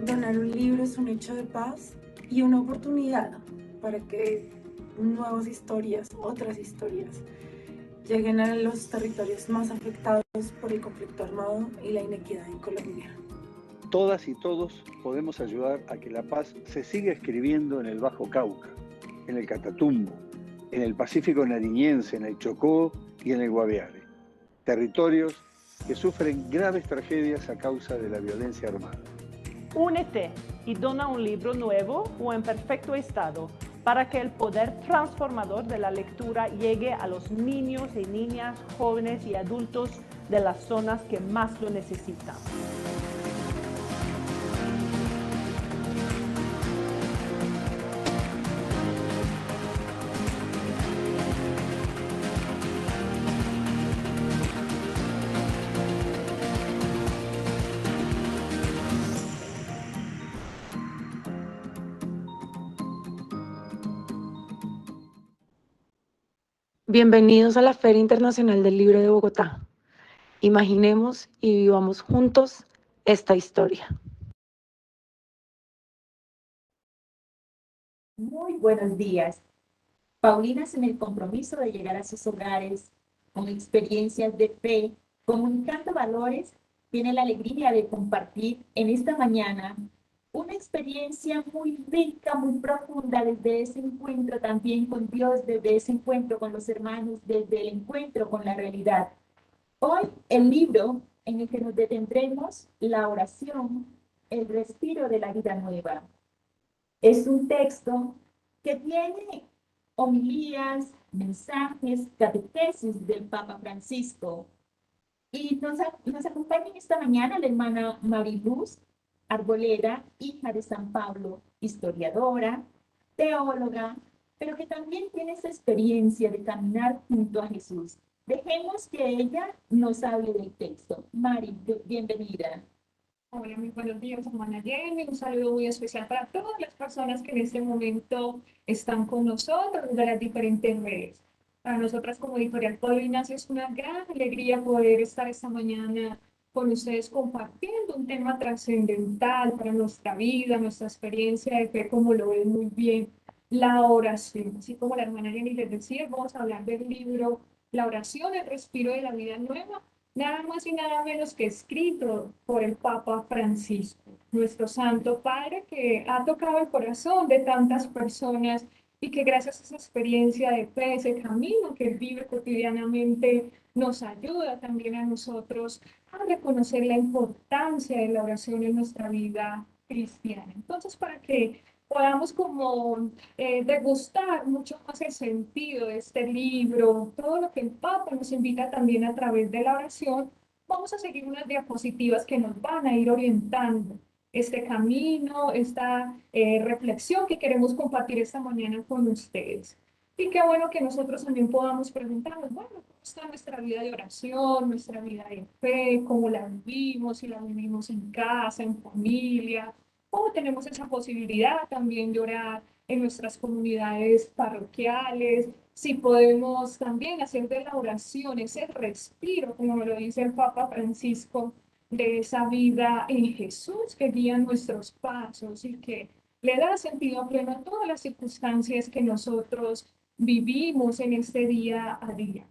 Donar un libro es un hecho de paz y una oportunidad para que nuevas historias, otras historias, lleguen a los territorios más afectados por el conflicto armado y la inequidad en Colombia. Todas y todos podemos ayudar a que la paz se siga escribiendo en el Bajo Cauca, en el Catatumbo, en el Pacífico Nariñense, en el Chocó y en el Guaviare, territorios que sufren graves tragedias a causa de la violencia armada. Únete y dona un libro nuevo o en perfecto estado para que el poder transformador de la lectura llegue a los niños y niñas, jóvenes y adultos de las zonas que más lo necesitan. Bienvenidos a la Feria Internacional del Libro de Bogotá. Imaginemos y vivamos juntos esta historia. Muy buenos días. Paulinas en el compromiso de llegar a sus hogares con experiencias de fe, comunicando valores, tiene la alegría de compartir en esta mañana una experiencia muy rica, muy profunda desde ese encuentro también con Dios, desde ese encuentro con los hermanos, desde el encuentro con la realidad. Hoy el libro en el que nos detendremos, la oración, el respiro de la vida nueva. Es un texto que tiene homilías, mensajes, catequesis del Papa Francisco. Y nos acompaña esta mañana la hermana Mariluz Arboleda, hija de San Pablo, historiadora, teóloga, pero que también tiene esa experiencia de caminar junto a Jesús. Dejemos que ella nos hable del texto. Mari, bienvenida. Hola, muy buenos días, hermana Jenny. Un saludo muy especial para todas las personas que en este momento están con nosotros de las diferentes redes. Para nosotras como Editorial Paulinas es una gran alegría poder estar esta mañana con ustedes compartiendo un tema trascendental para nuestra vida, nuestra experiencia de fe, como lo ven muy bien, la oración. Así como la hermana Jenny les decía, vamos a hablar del libro La oración, el respiro de la vida nueva, nada más y nada menos que escrito por el Papa Francisco, nuestro Santo Padre, que ha tocado el corazón de tantas personas y que gracias a esa experiencia de fe, ese camino que vive cotidianamente, nos ayuda también a nosotros a reconocer la importancia de la oración en nuestra vida cristiana. Entonces, para que podamos como degustar mucho más el sentido de este libro, todo lo que el Papa nos invita también a través de la oración, vamos a seguir unas diapositivas que nos van a ir orientando este camino, esta reflexión que queremos compartir esta mañana con ustedes. Y qué bueno que nosotros también podamos preguntarnos, bueno, ¿cómo está nuestra vida de oración, nuestra vida de fe, cómo la vivimos, si la vivimos en casa, en familia? ¿Cómo tenemos esa posibilidad también de orar en nuestras comunidades parroquiales? Si podemos también hacer de la oración ese respiro, como me lo dice el Papa Francisco, de esa vida en Jesús que guía nuestros pasos y que le da sentido pleno a todas las circunstancias que nosotros vivimos en este día a día.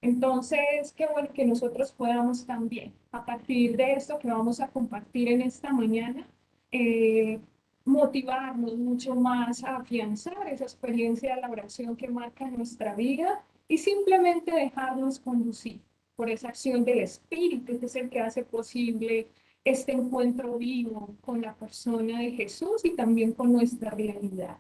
Entonces, qué bueno que nosotros podamos también, a partir de esto que vamos a compartir en esta mañana, eh, motivarnos mucho más a afianzar esa experiencia de la oración que marca nuestra vida y simplemente dejarnos conducir por esa acción del Espíritu, que es el que hace posible este encuentro vivo con la persona de Jesús y también con nuestra realidad.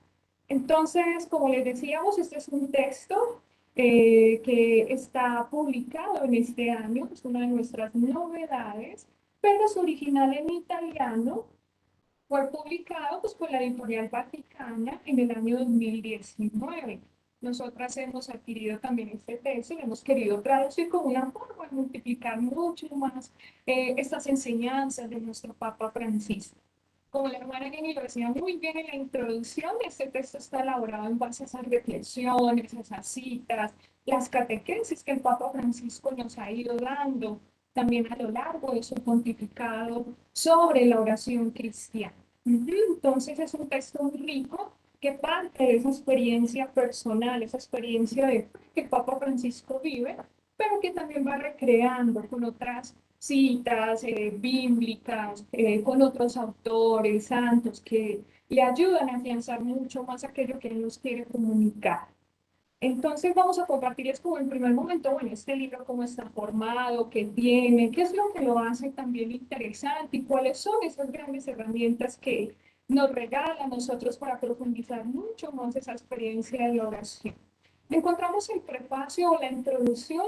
Entonces, como les decíamos, este es un texto que está publicado en este año, es una de nuestras novedades, pero es original en italiano. Fue publicado pues, por la Editorial Vaticana en el año 2019. Nosotras hemos adquirido también este texto y hemos querido traducir como una forma de multiplicar mucho más estas enseñanzas de nuestro Papa Francisco. Como la hermana Jenny lo decía muy bien en la introducción, este texto está elaborado en base a esas reflexiones, esas citas, las catequesis que el Papa Francisco nos ha ido dando también a lo largo de su pontificado sobre la oración cristiana. Entonces es un texto muy rico que parte de esa experiencia personal, esa experiencia de fe que el Papa Francisco vive, pero que también va recreando con otras citas bíblicas, con otros autores santos que le ayudan a afianzar mucho más aquello que él nos quiere comunicar. Entonces vamos a compartir es como en primer momento, bueno, este libro cómo está formado, qué tiene, qué es lo que lo hace también interesante y cuáles son esas grandes herramientas que nos regala a nosotros para profundizar mucho más esa experiencia de la oración. Encontramos el prefacio o la introducción,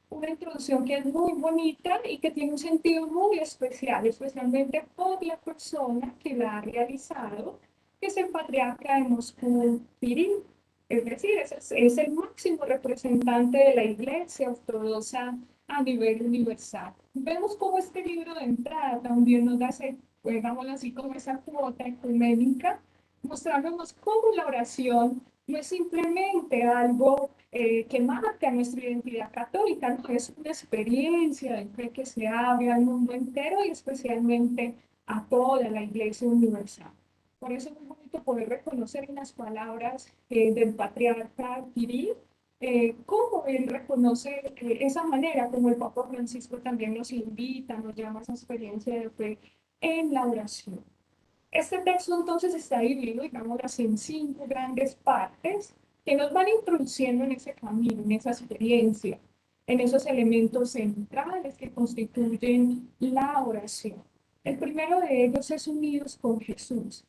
una introducción que es muy bonita y que tiene un sentido muy especial, especialmente por la persona que la ha realizado, que es el patriarca de Moscú, Kirill. Es decir, es el máximo representante de la Iglesia Ortodoxa a nivel universal. Vemos cómo este libro de entrada también nos hace, digámoslo así, como esa cuota ecuménica, mostrándonos cómo la oración no es simplemente algo que marca nuestra identidad católica, no, es una experiencia de fe que se abre al mundo entero y especialmente a toda la Iglesia universal. Por eso es muy bonito poder reconocer en las palabras del patriarca Kirill cómo él reconoce esa manera como el Papa Francisco también nos invita, nos llama a esa experiencia de fe en la oración. Este texto entonces está dividido, digamos, así en 5 grandes partes que nos van introduciendo en ese camino, en esa experiencia, en esos elementos centrales que constituyen la oración. El primero de ellos es unidos con Jesús.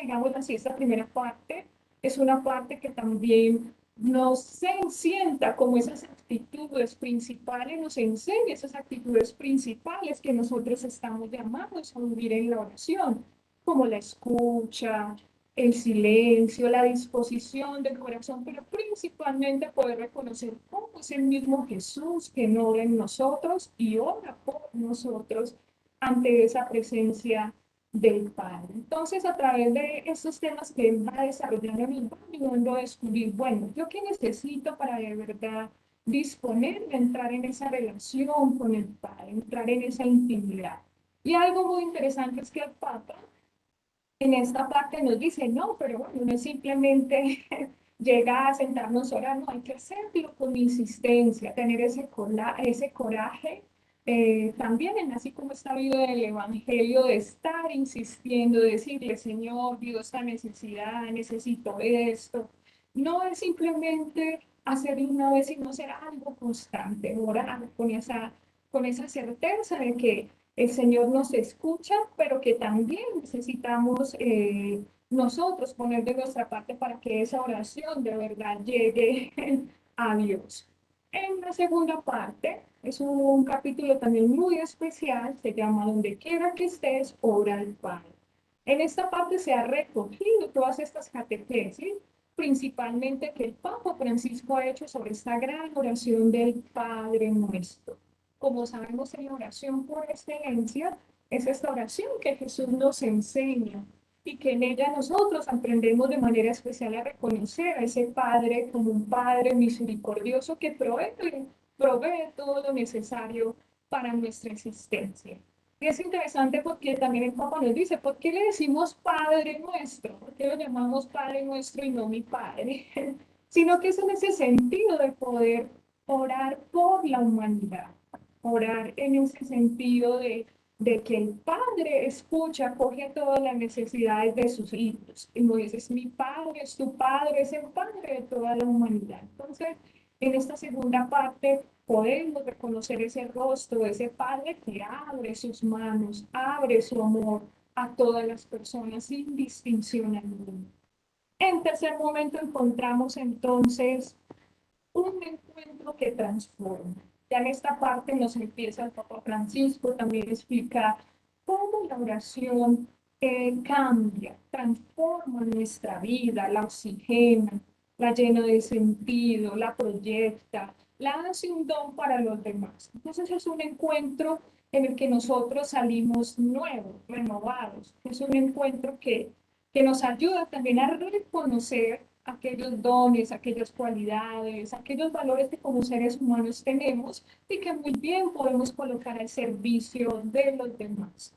Digamos así, esta primera parte es una parte que también nos sienta como esas actitudes principales, nos enseña esas actitudes principales que nosotros estamos llamados a vivir en la oración, como la escucha, el silencio, la disposición del corazón, pero principalmente poder reconocer cómo es el mismo Jesús que no obra en nosotros y ora por nosotros ante esa presencia del Padre. Entonces, a través de estos temas que él va desarrollando, nos va ayudando a descubrir, bueno, ¿yo qué necesito para de verdad disponerme a entrar en esa relación con el Padre, entrar en esa intimidad? Y algo muy interesante es que el Papa en esta parte nos dice, no, pero bueno, no es simplemente llegar a sentarnos a orar, no, hay que hacerlo con insistencia, tener ese coraje, también en así como está habido el Evangelio, de estar insistiendo, decirle, Señor, Dios, esta necesidad, necesito esto. No es simplemente hacerlo una vez, sino hacer algo constante, orar con esa certeza de que el Señor nos escucha, pero que también necesitamos nosotros poner de nuestra parte para que esa oración de verdad llegue a Dios. En la segunda parte, es un capítulo también muy especial, se llama Donde quiera que estés, ora al Padre. En esta parte se ha recogido todas estas catequesis, principalmente que el Papa Francisco ha hecho sobre esta gran oración del Padre Nuestro. Como sabemos, en la oración por excelencia es esta oración que Jesús nos enseña y que en ella nosotros aprendemos de manera especial a reconocer a ese Padre como un Padre misericordioso que provee todo lo necesario para nuestra existencia. Y es interesante porque también el Papa nos dice, ¿por qué le decimos Padre Nuestro? ¿Por qué lo llamamos Padre Nuestro y no mi Padre? Sino que es en ese sentido de poder orar por la humanidad, orar en ese sentido de que el padre escucha, coge todas las necesidades de sus hijos. Y no dices, mi padre es tu padre, es el padre de toda la humanidad. Entonces, en esta segunda parte podemos reconocer ese rostro de ese padre que abre sus manos, abre su amor a todas las personas sin distinción alguna. En tercer momento encontramos entonces un encuentro que transforma. Ya en esta parte nos empieza el Papa Francisco también a explicar cómo la oración cambia, transforma nuestra vida, la oxigena, la llena de sentido, la proyecta, la hace un don para los demás. Entonces es un encuentro en el que nosotros salimos nuevos, renovados. Es un encuentro que nos ayuda también a reconocer aquellos dones, aquellas cualidades, aquellos valores que como seres humanos tenemos y que muy bien podemos colocar al servicio de los demás.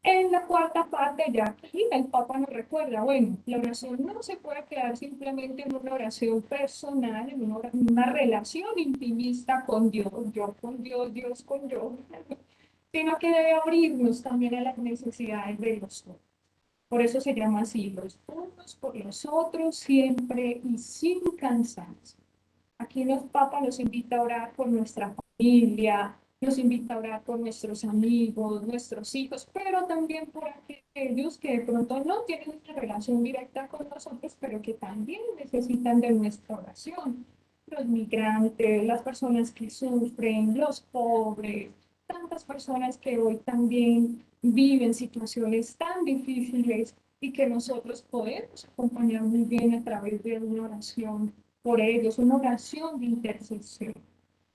En la cuarta parte, ya aquí el Papa nos recuerda, bueno, la oración no se puede quedar simplemente en una oración personal, en una relación intimista con Dios, yo con Dios, Dios con yo, sino que debe abrirnos también a las necesidades de los otros. Por eso se llama así, los unos por los otros, siempre y sin cansancio. Aquí los Papa nos invita a orar por nuestra familia, nos invita a orar por nuestros amigos, nuestros hijos, pero también por aquellos que de pronto no tienen una relación directa con nosotros, pero que también necesitan de nuestra oración. Los migrantes, las personas que sufren, los pobres, tantas personas que hoy también viven situaciones tan difíciles y que nosotros podemos acompañar muy bien a través de una oración por ellos, una oración de intercesión.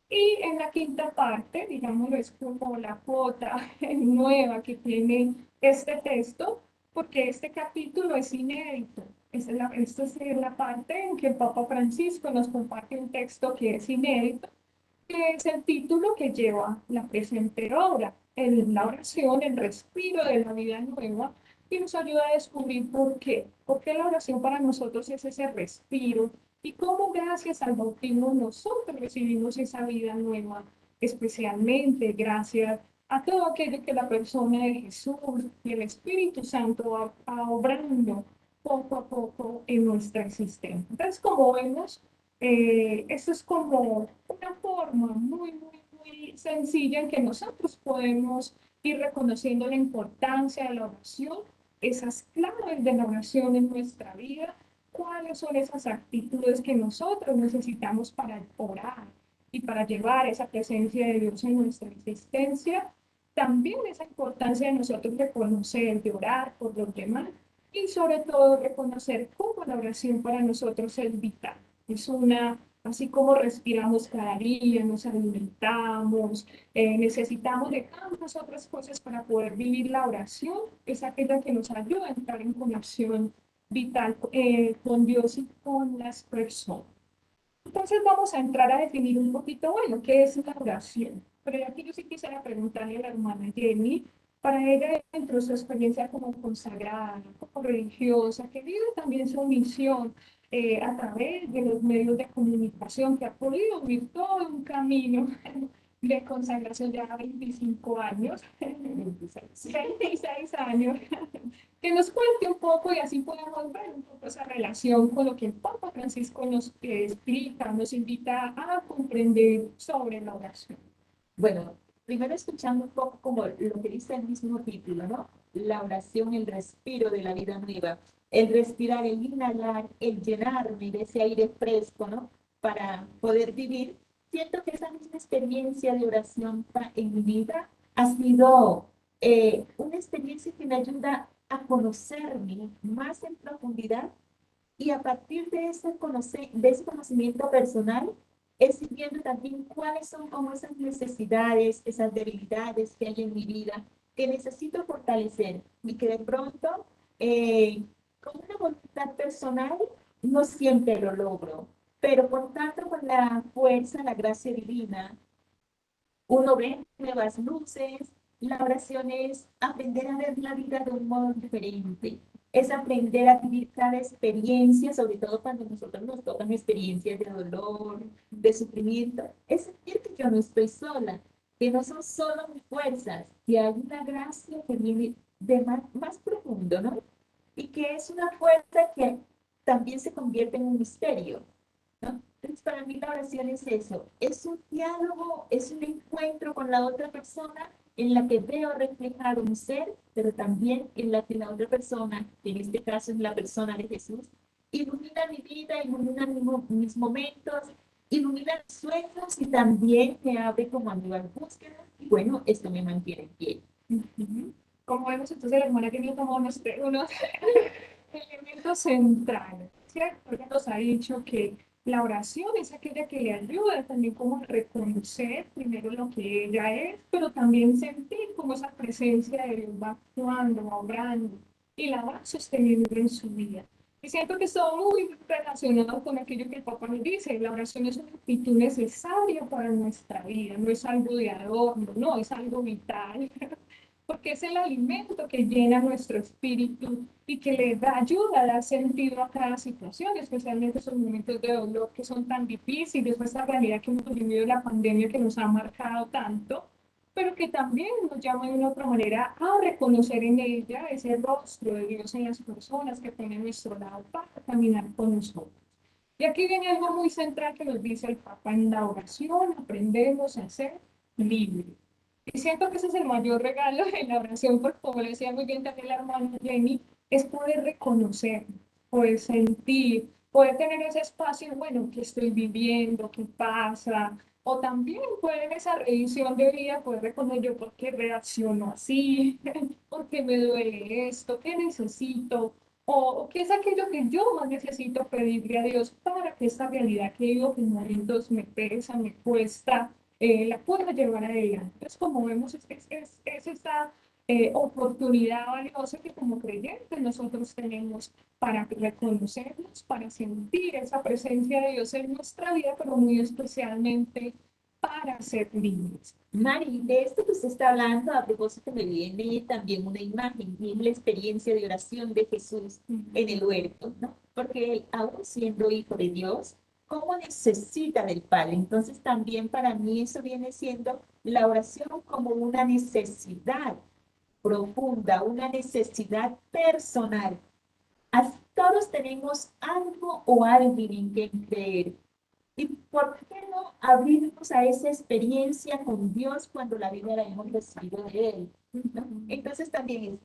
Y en la quinta parte, digamos, es como la cuota nueva que tiene este texto, porque este capítulo es inédito. Esta es la parte en que el Papa Francisco nos comparte un texto que es inédito, que es el título que lleva la presente obra, la oración, el respiro de la vida nueva, y nos ayuda a descubrir por qué. Porque la oración para nosotros es ese respiro y cómo gracias al bautismo nosotros recibimos esa vida nueva, especialmente gracias a todo aquello que la persona de Jesús y el Espíritu Santo va obrando poco a poco en nuestra existencia. Entonces, como vemos, esto es como una forma muy sencilla en que nosotros podemos ir reconociendo la importancia de la oración, esas claves de la oración en nuestra vida, cuáles son esas actitudes que nosotros necesitamos para orar y para llevar esa presencia de Dios en nuestra existencia. También esa importancia de nosotros reconocer, de orar por los demás y sobre todo reconocer cómo la oración para nosotros es vital. Es una, así como respiramos cada día, nos alimentamos, necesitamos de tantas otras cosas para poder vivir la oración, es aquella que nos ayuda a entrar en conexión vital con Dios y con las personas. Entonces vamos a entrar a definir un poquito, bueno, ¿qué es la oración? Pero aquí yo sí quisiera preguntarle a la hermana Jenny, para ella, dentro de su experiencia como consagrada, como religiosa, que vive también su misión a través de los medios de comunicación, que ha podido vivir todo un camino de consagración ya a 25 años, 26 años, que nos cuente un poco y así podemos ver un poco esa relación con lo que el Papa Francisco nos explica, nos invita a comprender sobre la oración. Bueno, primero escuchando un poco como lo que dice el mismo título, ¿no? La oración, el respiro de la vida nueva. El respirar, el inhalar, el llenarme de ese aire fresco, ¿no? Para poder vivir. Siento que esa misma experiencia de oración en mi vida ha sido una experiencia que me ayuda a conocerme más en profundidad y a partir de ese conocimiento personal, es ir viendo también cuáles son como esas necesidades, esas debilidades que hay en mi vida, que necesito fortalecer y que de pronto, con una voluntad personal, no siempre lo logro, pero por tanto con la fuerza, la gracia divina, uno ve nuevas luces. La oración es aprender a ver la vida de un modo diferente. Es aprender a vivir cada experiencia, sobre todo cuando nosotros nos tocan experiencias de dolor, de sufrimiento. Es sentir que yo no estoy sola, que no son solo mis fuerzas, que hay una gracia que viene de más profundo, ¿no? Y que es una fuerza que también se convierte en un misterio, ¿no? Entonces, para mí la oración es eso, es un diálogo, es un encuentro con la otra persona en la que veo reflejado un ser, pero también en la que la otra persona, que en este caso es la persona de Jesús, ilumina mi vida, ilumina mis momentos, ilumina mis sueños y también me abre como a nuevas búsquedas. Y bueno, esto me mantiene en pie. Ujú. Como vemos, entonces la hermana tiene como unos elementos centrales, ¿cierto? Ella nos ha dicho que la oración es aquella que le ayuda también como a reconocer primero lo que ella es, pero también sentir como esa presencia de Dios va actuando, va obrando y la va sosteniendo en su vida. Y siento que está muy relacionado con aquello que el Papa nos dice, la oración es una actitud necesaria para nuestra vida, no es algo de adorno, no, es algo vital porque es el alimento que llena nuestro espíritu y que le da ayuda a dar sentido a cada situación, especialmente esos momentos de dolor que son tan difíciles, o esta realidad que hemos vivido la pandemia que nos ha marcado tanto, pero que también nos llama de una otra manera a reconocer en ella ese rostro de Dios en las personas que tienen a nuestro lado para caminar con nosotros. Y aquí viene algo muy central que nos dice el Papa: en la oración aprendemos a ser libres. Y siento que ese es el mayor regalo de la oración, porque como le decía muy bien también la hermana Jenny, es poder reconocer, poder sentir, poder tener ese espacio, bueno, que estoy viviendo, qué pasa, o también poder en esa revisión de vida, poder reconocer yo por qué reacciono así, por qué me duele esto, qué necesito, o qué es aquello que yo más necesito pedirle a Dios para que esta realidad que vivo, que en momentos me pesa, me cuesta, la pueda llevar adelante. Entonces, como vemos, es esta oportunidad valiosa que como creyentes nosotros tenemos para reconocernos, para sentir esa presencia de Dios en nuestra vida, pero muy especialmente para ser libres. Mari, de esto que usted está hablando, a propósito me viene también una imagen, y es la experiencia de oración de Jesús en el huerto, ¿no? Porque él, aún siendo hijo de Dios, ¿cómo necesita del Padre? Entonces también para mí eso viene siendo la oración como una necesidad profunda, una necesidad personal. Todos tenemos algo o alguien en que creer. ¿Y por qué no abrirnos a esa experiencia con Dios cuando la vida la hemos recibido de Él? ¿No? Entonces también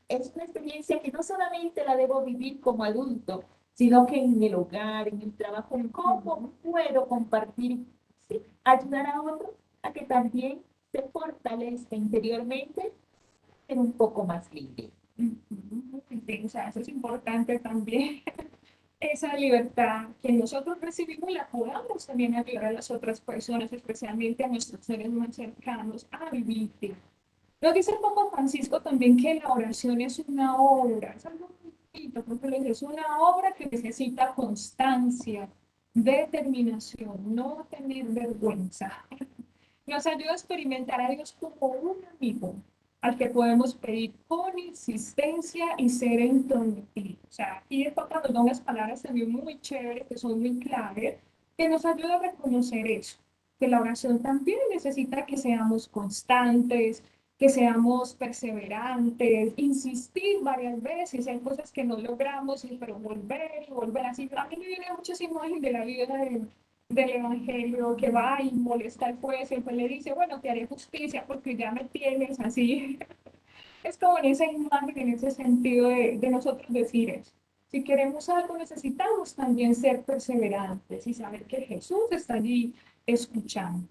es una experiencia que no solamente la debo vivir como adulto, sino que en el hogar, en el trabajo, ¿cómo puedo compartir, sí, ayudar a otro a que también se fortalezca interiormente en un poco más libre? O sea, eso es importante también, esa libertad que nosotros recibimos la podamos también ayudar a las otras personas, especialmente a nuestros seres más cercanos, a vivir. Nos dice el Papa Francisco también que la oración es una obra, es algo muy bonito, porque es una obra que necesita constancia, determinación, no tener vergüenza. Nos ayuda a experimentar a Dios como un amigo al que podemos pedir con insistencia y ser entrometidos. O sea, aquí el Papa nos da unas palabras también muy chéveres, que son muy claves, que nos ayuda a reconocer eso, que la oración también necesita que seamos constantes, que seamos perseverantes, insistir varias veces en cosas que no logramos, pero volver y volver así. A mí me vienen muchas imágenes de la vida del Evangelio, que va y molesta al juez, y el juez le dice, bueno, te haré justicia porque ya me tienes así. Es como en esa imagen, en ese sentido de nosotros decir eso. Si queremos algo, necesitamos también ser perseverantes y saber que Jesús está allí escuchando.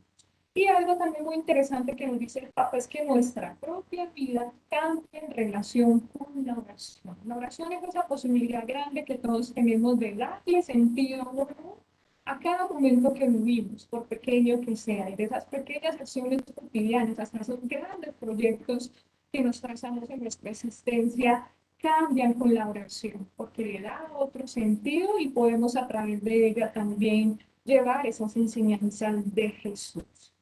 Y algo también muy interesante que nos dice el Papa es que nuestra propia vida cambia en relación con la oración. La oración es esa posibilidad grande que todos tenemos de darle sentido a cada momento que vivimos, por pequeño que sea, y de esas pequeñas acciones cotidianas hasta esos grandes proyectos que nos trazamos en nuestra existencia, cambian con la oración, porque le da otro sentido y podemos a través de ella también llevar esas enseñanzas de Jesús.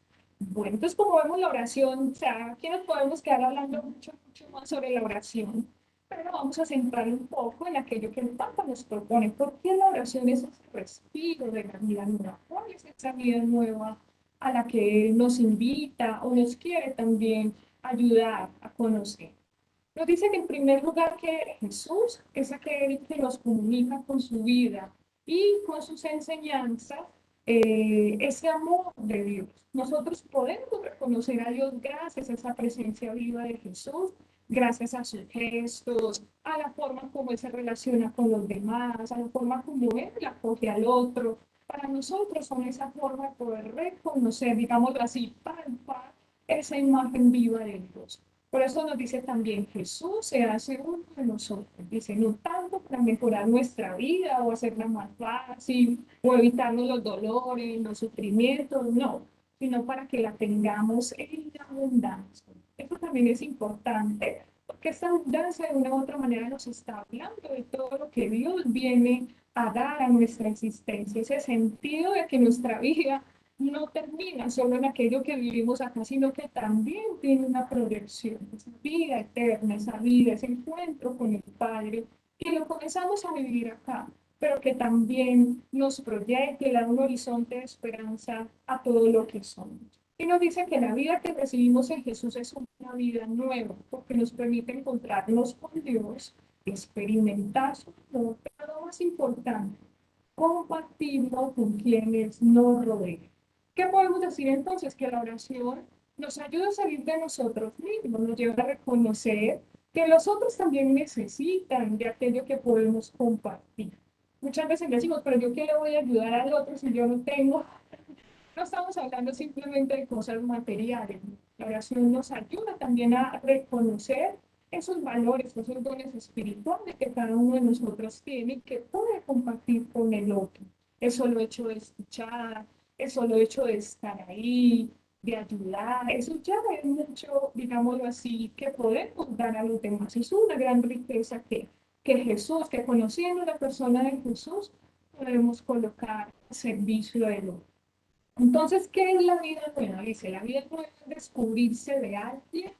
Bueno, entonces como vemos la oración, o sea, aquí nos podemos quedar hablando mucho, mucho más sobre la oración, pero vamos a centrar un poco en aquello que el Papa nos propone. ¿Por qué la oración es ese respiro de la vida nueva? ¿Cuál es esa vida nueva a la que Él nos invita o nos quiere también ayudar a conocer. Nos dice que en primer lugar que Jesús es aquel que nos comunica con su vida y con sus enseñanzas ese amor de Dios. Nosotros podemos reconocer a Dios gracias a esa presencia viva de Jesús, gracias a sus gestos, a la forma como Él se relaciona con los demás, a la forma como Él acoge al otro. Para nosotros son esa forma de poder reconocer, digámoslo así, palpar esa imagen viva de Dios. Por eso nos dice también Jesús se hace uno de nosotros. Dice, no tanto para mejorar nuestra vida o hacerla más fácil o evitarnos los dolores, los sufrimientos, no, sino para que la tengamos en abundancia. Eso también es importante, porque esta abundancia de una u otra manera nos está hablando de todo lo que Dios viene a dar a nuestra existencia, ese sentido de que nuestra vida no termina solo en aquello que vivimos acá, sino que también tiene una proyección, esa vida eterna, esa vida, ese encuentro con el Padre, que lo comenzamos a vivir acá, pero que también nos proyecte, da un horizonte de esperanza a todo lo que somos. Y nos dice que la vida que recibimos en Jesús es una vida nueva, porque nos permite encontrarnos con Dios, experimentar su amor, pero lo más importante, compartirlo con quienes nos rodean. ¿Qué podemos decir entonces? Que la oración nos ayuda a salir de nosotros mismos, nos lleva a reconocer que los otros también necesitan de aquello que podemos compartir. Muchas veces decimos, pero yo qué le voy a ayudar al otro si yo no tengo. No estamos hablando simplemente de cosas materiales. La oración nos ayuda también a reconocer esos valores, esos dones espirituales que cada uno de nosotros tiene y que puede compartir con el otro. El solo hecho de escuchar, el solo hecho de estar ahí, de ayudar, eso ya es mucho, digámoslo así, que podemos dar a los demás. Es una gran riqueza que Jesús, que conociendo la persona de Jesús, podemos colocar al servicio del otro. Entonces, ¿qué es la vida nueva? Dice, la vida nueva es descubrirse de alguien,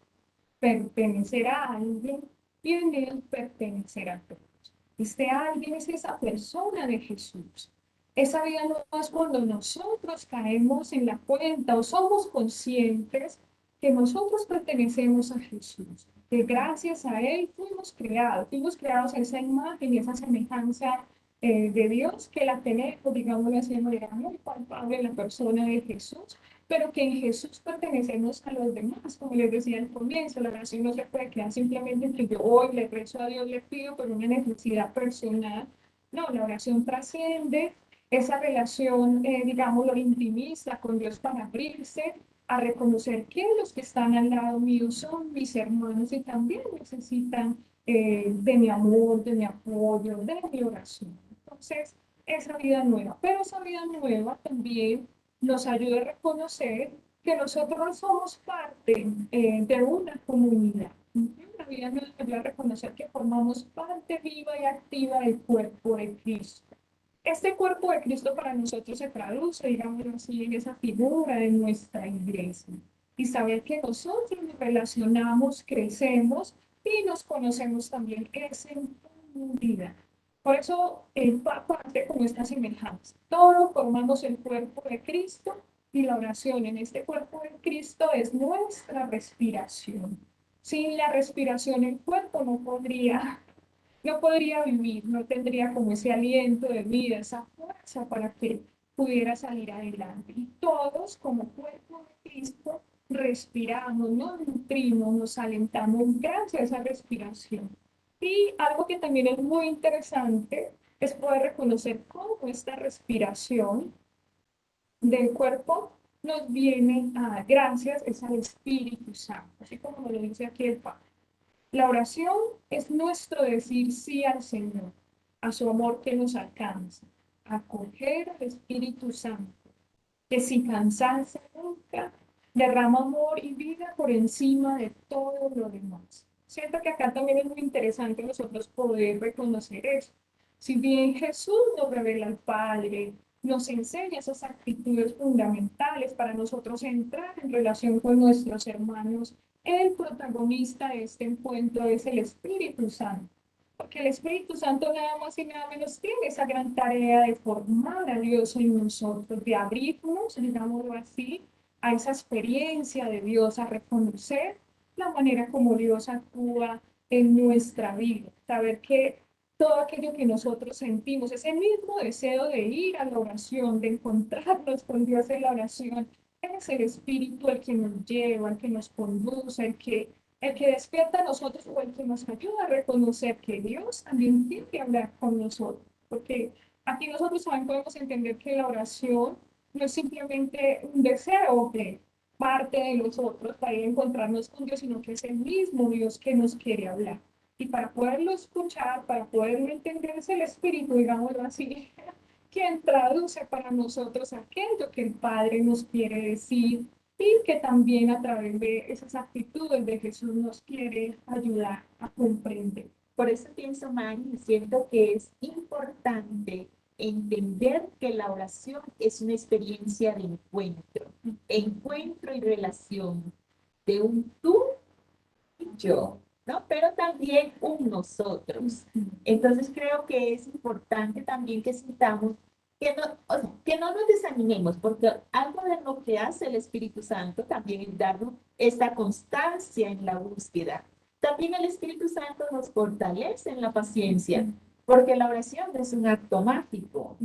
pertenecer a alguien y en él pertenecer a todos. Este alguien es esa persona de Jesús. Esa vida nueva es cuando nosotros caemos en la cuenta o somos conscientes que nosotros pertenecemos a Jesús, que gracias a Él fuimos creados a esa imagen y esa semejanza de Dios, que la tenemos, digamos así, de manera muy palpable en la persona de Jesús, pero que en Jesús pertenecemos a los demás, como les decía al comienzo, la oración no se puede quedar simplemente entre yo hoy le rezo a Dios, le pido por una necesidad personal. No, la oración trasciende esa relación, digamos, lo intimista con Dios para abrirse a reconocer que los que están al lado mío son mis hermanos y también necesitan de mi amor, de mi apoyo, de mi oración. Entonces, esa vida nueva, pero esa vida nueva también nos ayuda a reconocer que nosotros somos parte de una comunidad. La vida nos ayuda a reconocer que formamos parte viva y activa del cuerpo de Cristo. Este cuerpo de Cristo para nosotros se traduce, digamos así, en esa figura de nuestra iglesia. Y saber que nosotros nos relacionamos, crecemos y nos conocemos también es en comunidad. Por eso parte con esta semejanza. Todos formamos el cuerpo de Cristo y la oración en este cuerpo de Cristo es nuestra respiración. Sin la respiración el cuerpo no podría vivir, no tendría como ese aliento de vida, esa fuerza para que pudiera salir adelante. Y todos, como cuerpo de Cristo, respiramos, nos nutrimos, nos alentamos gracias a esa respiración. Y algo que también es muy interesante es poder reconocer cómo esta respiración del cuerpo nos viene a gracias es al Espíritu Santo, así como lo dice aquí el Padre. La oración es nuestro decir sí al Señor, a su amor que nos alcanza, acoger al Espíritu Santo, que sin cansarse nunca derrama amor y vida por encima de todo lo demás. Siento que acá también es muy interesante nosotros poder reconocer eso. Si bien Jesús nos revela al Padre, nos enseña esas actitudes fundamentales para nosotros entrar en relación con nuestros hermanos, el protagonista de este encuentro es el Espíritu Santo. porque el Espíritu Santo nada más y nada menos tiene esa gran tarea de formar a Dios en nosotros, de abrirnos, digámoslo así, a esa experiencia de Dios, a reconocer la manera como Dios actúa en nuestra vida, saber que todo aquello que nosotros sentimos, ese mismo deseo de ir a la oración, de encontrarnos con Dios en la oración, es el Espíritu el que nos lleva, el que nos conduce, el que despierta a nosotros o el que nos ayuda a reconocer que Dios también quiere hablar con nosotros. Porque aquí nosotros también podemos entender que la oración no es simplemente un deseo que parte de nosotros para ir a encontrarnos con Dios, sino que es el mismo Dios que nos quiere hablar. Y para poderlo escuchar, para poderlo entender, es el Espíritu, digámoslo así, quien traduce para nosotros aquello que el Padre nos quiere decir y que también a través de esas actitudes de Jesús nos quiere ayudar a comprender. Por eso pienso, Mari, siento que es importante entender que la oración es una experiencia de encuentro y relación de un tú y yo, ¿no? Pero también un nosotros. Entonces creo que es importante también que sintamos que no, o sea, que no nos desanimemos, porque algo de lo que hace el Espíritu Santo también es darnos esta constancia en la búsqueda. También el Espíritu Santo nos fortalece en la paciencia, porque la oración no es un acto mágico.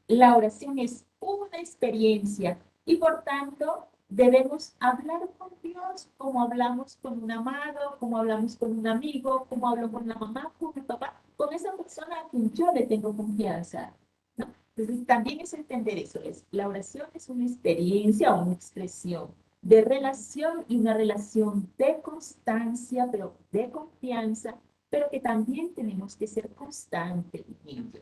La oración es una experiencia y por tanto debemos hablar con Dios como hablamos con un amado, como hablamos con un amigo, como hablo con la mamá, con el papá, con esa persona a quien yo le tengo confianza, ¿no? Entonces también es entender eso, la oración es una experiencia o una expresión de relación y una relación de constancia, pero de confianza, pero que también tenemos que ser constantes en ello.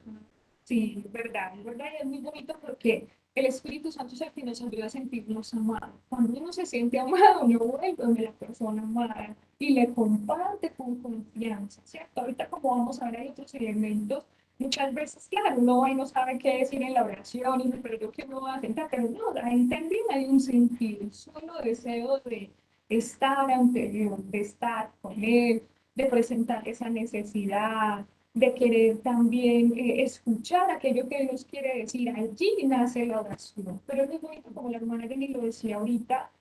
Sí, es verdad, y es muy bonito porque el Espíritu Santo es el que nos ayuda a sentirnos amados. Cuando uno se siente amado, uno vuelve donde la persona amada y le comparte con confianza, ¿cierto? Ahorita como vamos a ver hay otros elementos, muchas veces, claro, uno va y no sabe qué decir en la oración, y dice, pero yo qué me voy a sentar, pero no, la entendí, hay un sentido, solo deseo de estar ante Dios, de estar con Él, de presentar esa necesidad, de querer también escuchar aquello que Él nos quiere decir. Allí nace la oración. Pero es muy bonito, como la hermana Jenny lo decía ahorita,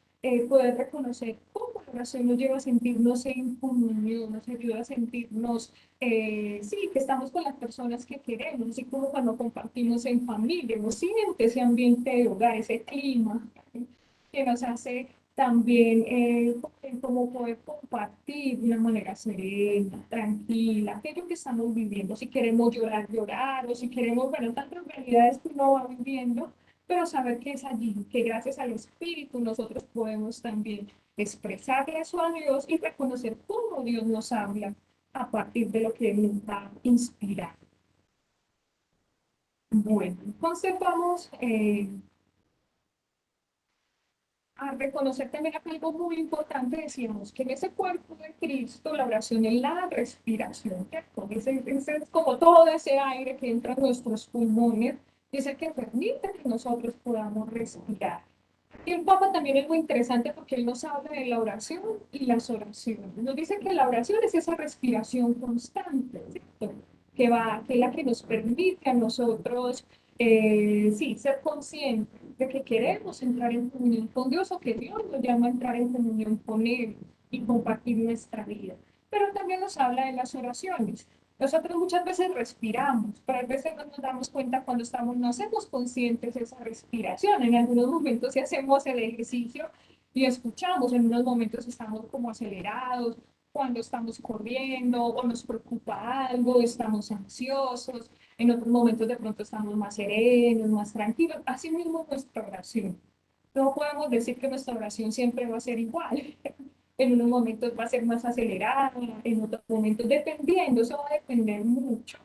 poder reconocer cómo la oración nos lleva a sentirnos en comunión, nos ayuda a sentirnos, sí, que estamos con las personas que queremos, así como cuando compartimos en familia, uno siente ese ambiente de hogar, ese clima que nos hace también como poder compartir de una manera serena, tranquila, aquello que estamos viviendo, si queremos llorar, llorar, o si queremos, bueno, tantas realidades que uno va viviendo, pero saber que es allí, que gracias al Espíritu nosotros podemos también expresarle eso a Dios y reconocer cómo Dios nos habla a partir de lo que Él nos va a inspirar. Bueno, entonces vamos a reconocer también algo muy importante, decíamos que en ese cuerpo de Cristo la oración es la respiración, ¿cierto? Ese es como todo ese aire que entra en nuestros pulmones y es el que permite que nosotros podamos respirar. Y el Papa también es muy interesante porque él nos habla de la oración y las oraciones. Nos dice que la oración es esa respiración constante, ¿cierto? Que es la que nos permite a nosotros, sí, ser conscientes de que queremos entrar en comunión con Dios o que Dios nos llama a entrar en comunión con Él y compartir nuestra vida. Pero también nos habla de las oraciones. Nosotros muchas veces respiramos, pero a veces no nos damos cuenta cuando estamos, no hacemos conscientes de esa respiración. En algunos momentos sí hacemos el ejercicio y escuchamos, en unos momentos estamos como acelerados, cuando estamos corriendo o nos preocupa algo, estamos ansiosos, en otros momentos de pronto estamos más serenos, más tranquilos. Así mismo nuestra oración. No podemos decir que nuestra oración siempre va a ser igual. En unos momentos va a ser más acelerada, en otros momentos dependiendo, eso va a depender mucho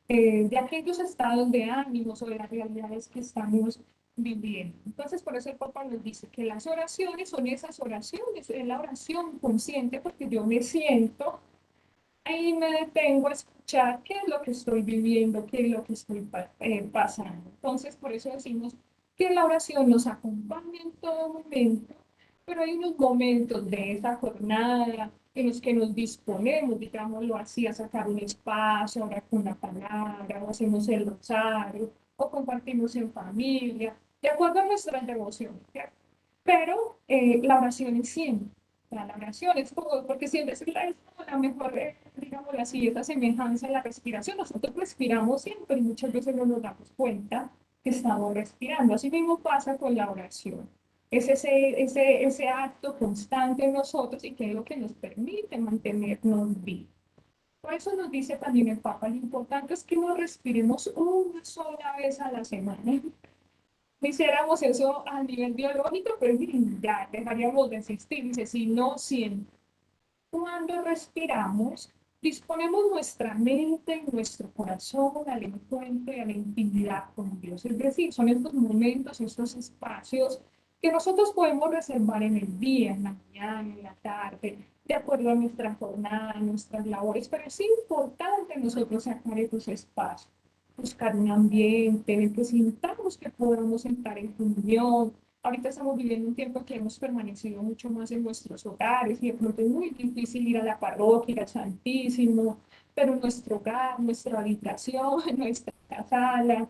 de aquellos estados de ánimos o de las realidades que estamos viviendo. Entonces, por eso el Papa nos dice que las oraciones son esas oraciones, es la oración consciente porque yo me siento ahí me detengo a escuchar qué es lo que estoy viviendo, qué es lo que estoy pasando. Entonces, por eso decimos que la oración nos acompaña en todo momento, pero hay unos momentos de esa jornada en los que nos disponemos, digámoslo así, a sacar un espacio, orar con la palabra, o hacemos el rosario, o compartimos en familia, de acuerdo a nuestras devociones, ¿cierto? Pero la oración es siempre, o sea, la oración es como, porque siempre es como la mejor, digamos así, esa semejanza en la respiración. Nosotros respiramos siempre y muchas veces no nos damos cuenta que estamos respirando. Así mismo pasa con la oración. Es ese acto constante en nosotros y que es lo que nos permite mantenernos vivos. Por eso nos dice también el Papa, lo importante es que no respiremos una sola vez a la semana. Hiciéramos eso a nivel biológico, pues ya dejaríamos de existir. Dice, si no siempre. Cuando respiramos, disponemos nuestra mente y nuestro corazón al encuentro y a la intimidad con Dios. Es decir, son estos momentos, estos espacios que nosotros podemos reservar en el día, en la mañana, en la tarde, de acuerdo a nuestra jornada, a nuestras labores, pero es importante nosotros sacar esos espacios, buscar un ambiente en el que sintamos que podamos entrar en comunión. Ahorita estamos viviendo un tiempo que hemos permanecido mucho más en nuestros hogares y de pronto es muy difícil ir a la parroquia, ir al Santísimo, pero nuestro hogar, nuestra habitación, nuestra sala,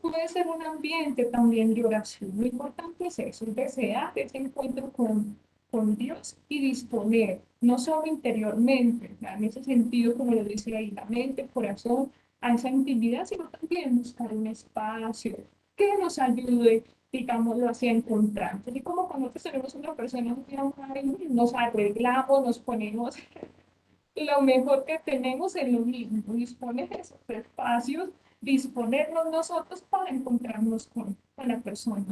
puede ser un ambiente también de oración. Lo importante es eso, desear ese encuentro con Dios y disponer, no solo interiormente, en ese sentido, como lo dice ahí, la mente, el corazón, a esa intimidad, sino también buscar un espacio que nos ayude, digámoslo así, a encontrar. Así como cuando nosotros tenemos una persona muy amable, nos arreglamos, nos ponemos lo mejor que tenemos en lo mismo, disponer de esos espacios, disponernos nosotros para encontrarnos con la persona.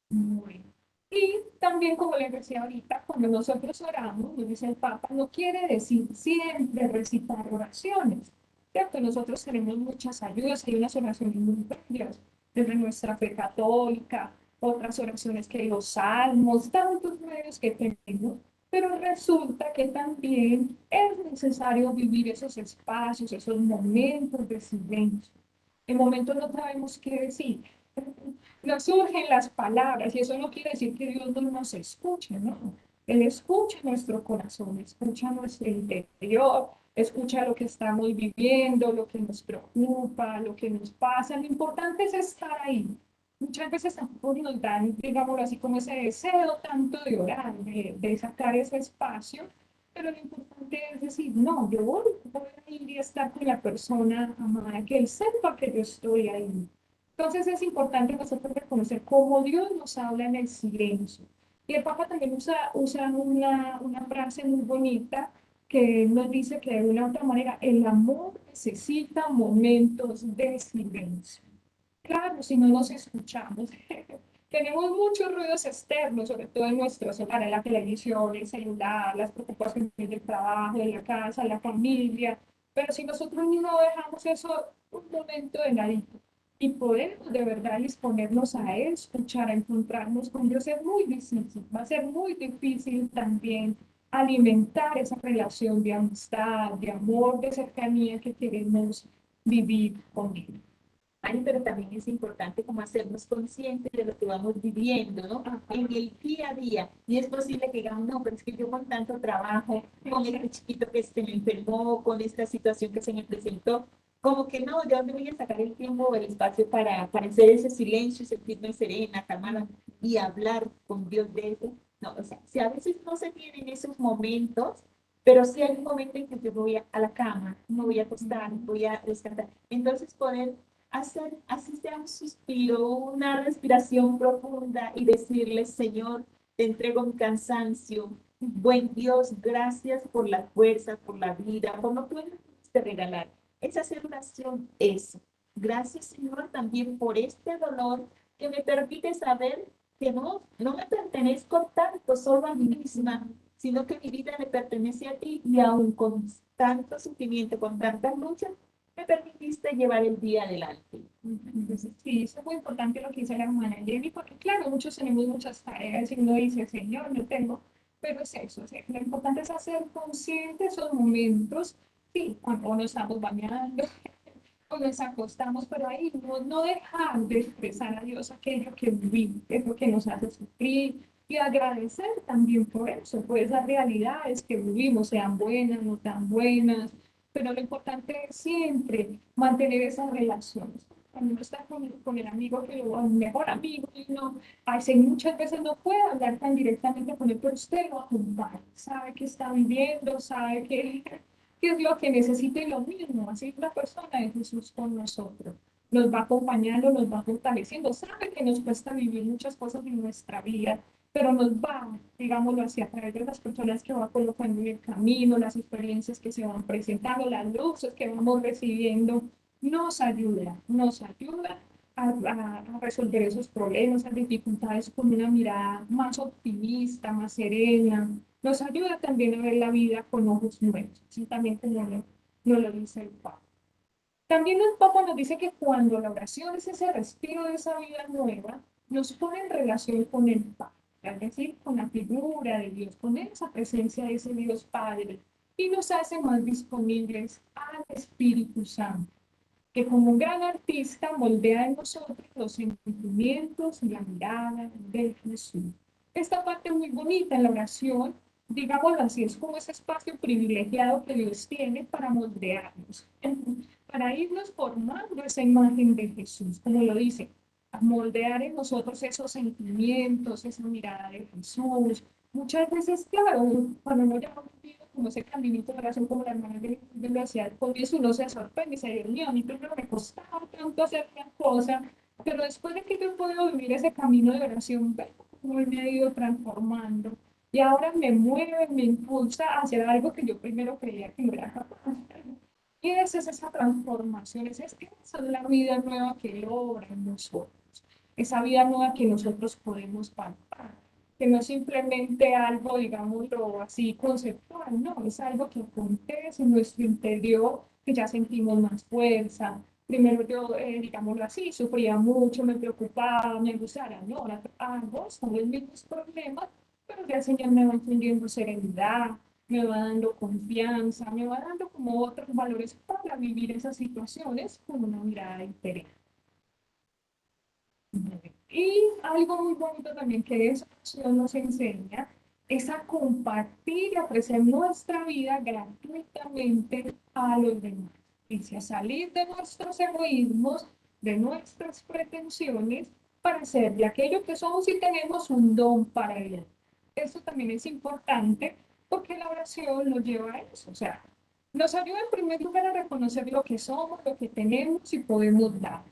Bueno. Y también, como les decía ahorita, cuando nosotros oramos, nos dice el Papa, no quiere decir siempre recitar oraciones, ¿cierto? Nosotros tenemos muchas ayudas, hay unas oraciones muy bellas, desde nuestra fe católica, otras oraciones que los salmos, tantos medios que tenemos, pero resulta que también es necesario vivir esos espacios, esos momentos de silencio. En momentos no sabemos qué decir, nos surgen las palabras y eso no quiere decir que Dios no nos escuche, ¿no? Él escucha nuestro corazón, escucha nuestro interior, escucha lo que estamos viviendo, lo que nos preocupa, lo que nos pasa. Lo importante es estar ahí. Muchas veces tampoco nos dan, digámoslo así, como ese deseo tanto de orar, de sacar ese espacio, pero lo importante es decir, no, yo voy a ir y estar con la persona amada, que él sepa que yo estoy ahí. Entonces es importante nosotros reconocer cómo Dios nos habla en el silencio. Y el Papa también usa una frase muy bonita que nos dice que de una u otra manera el amor necesita momentos de silencio. Claro, si no nos escuchamos. Tenemos muchos ruidos externos, sobre todo en nuestros hogares, la televisión, el celular, las preocupaciones del trabajo, de la casa, la familia. Pero si nosotros no dejamos eso un momento de ladito y podemos de verdad disponernos a escuchar, a encontrarnos con Dios, es muy difícil. Va a ser muy difícil también alimentar esa relación de amistad, de amor, de cercanía que queremos vivir con Él. Ay, pero también es importante como hacernos conscientes de lo que vamos viviendo, ¿no? En el día a día. Y es posible que digamos, no, pero es que yo con tanto trabajo, con este chiquito que se me enfermó, con esta situación que se me presentó, como que no, yo me voy a sacar el tiempo o el espacio para hacer ese silencio, sentirme serena, calmada y hablar con Dios de eso. No, o sea, si a veces no se tienen esos momentos, pero sí hay un momento en que yo voy a la cama, me voy a acostar, voy a descansar. Entonces poder hacer, así sea un suspiro, una respiración profunda y decirle, Señor, te entrego mi cansancio. Buen Dios, gracias por la fuerza, por la vida, por lo que me pudiste regalar. Es hacer oración, eso. Gracias, Señor, también por este dolor que me permite saber que no me pertenezco tanto solo a mí misma, sino que mi vida le pertenece a ti y aún con tanto sufrimiento, con tantas luchas, me permitiste llevar el día adelante. Entonces, sí, eso es muy importante lo que dice la hermana Jenny, porque claro, muchos tenemos muchas tareas y uno dice, Señor, no tengo, pero es eso, o sea, lo importante es hacer consciente esos momentos, sí, cuando nos estamos bañando, o nos acostamos, pero ahí no dejar de expresar a Dios aquello que vivimos, es lo que nos hace sufrir, y agradecer también por esas realidades que vivimos, sean buenas, no tan buenas, pero lo importante es siempre mantener esas relaciones. Cuando uno está con el amigo, que lo el mejor amigo, y no, así muchas veces no puede hablar tan directamente con él, pero usted lo acompaña, sabe que está viviendo, sabe que qué es lo que necesita y lo mismo, así es la persona de Jesús con nosotros. Nos va acompañando, nos va fortaleciendo, sabe que nos cuesta vivir muchas cosas en nuestra vida, pero nos va, digámoslo así, a través de las personas que va colocando en el camino, las experiencias que se van presentando, las luces que vamos recibiendo, nos ayuda a resolver esos problemas, esas dificultades con una mirada más optimista, más serena, nos ayuda también a ver la vida con ojos nuevos, así también como nos lo dice el Papa. También el Papa nos dice que cuando la oración es ese respiro de esa vida nueva, nos pone en relación con el Padre, es decir, con la figura de Dios, con esa presencia de ese Dios Padre, y nos hace más disponibles al Espíritu Santo, que como un gran artista moldea en nosotros los sentimientos y la mirada de Jesús. Esta parte muy bonita en la oración, digámoslo así, es como ese espacio privilegiado que Dios tiene para moldearnos, para irnos formando esa imagen de Jesús, como lo dice, a moldear en nosotros esos sentimientos, esa mirada de Jesús. Muchas veces, claro, cuando no ya como ese caminito de oración, como la hermana de lo hacía con eso, uno se sorprende y dice, Dios mío, a mí primero me costaba tanto hacer una cosa, pero después de que yo he podido vivir ese camino de oración, veo cómo Él me ha ido transformando. Y ahora me mueve, me impulsa a hacer algo que yo primero creía que no era capaz. Y esa es esa transformación, esa es la vida nueva que Él obra en nosotros, esa vida nueva que nosotros podemos palpar, que no es simplemente algo, digámoslo así, conceptual, no, es algo que acontece en nuestro interior, que ya sentimos más fuerza. Primero yo, digámoslo así, sufría mucho, me preocupaba, me angustiaba, no, ahora hago, son los mismos problemas, pero ya el Señor me va entendiendo serenidad, me va dando confianza, me va dando como otros valores para vivir esas situaciones con una mirada diferente. Y algo muy bonito también que eso nos enseña es a compartir y apreciar nuestra vida gratuitamente a los demás. Y a salir de nuestros egoísmos, de nuestras pretensiones, para ser de aquello que somos y tenemos un don para él. Eso también es importante porque la oración nos lleva a eso. O sea, nos ayuda en primer lugar a reconocer lo que somos, lo que tenemos y podemos dar,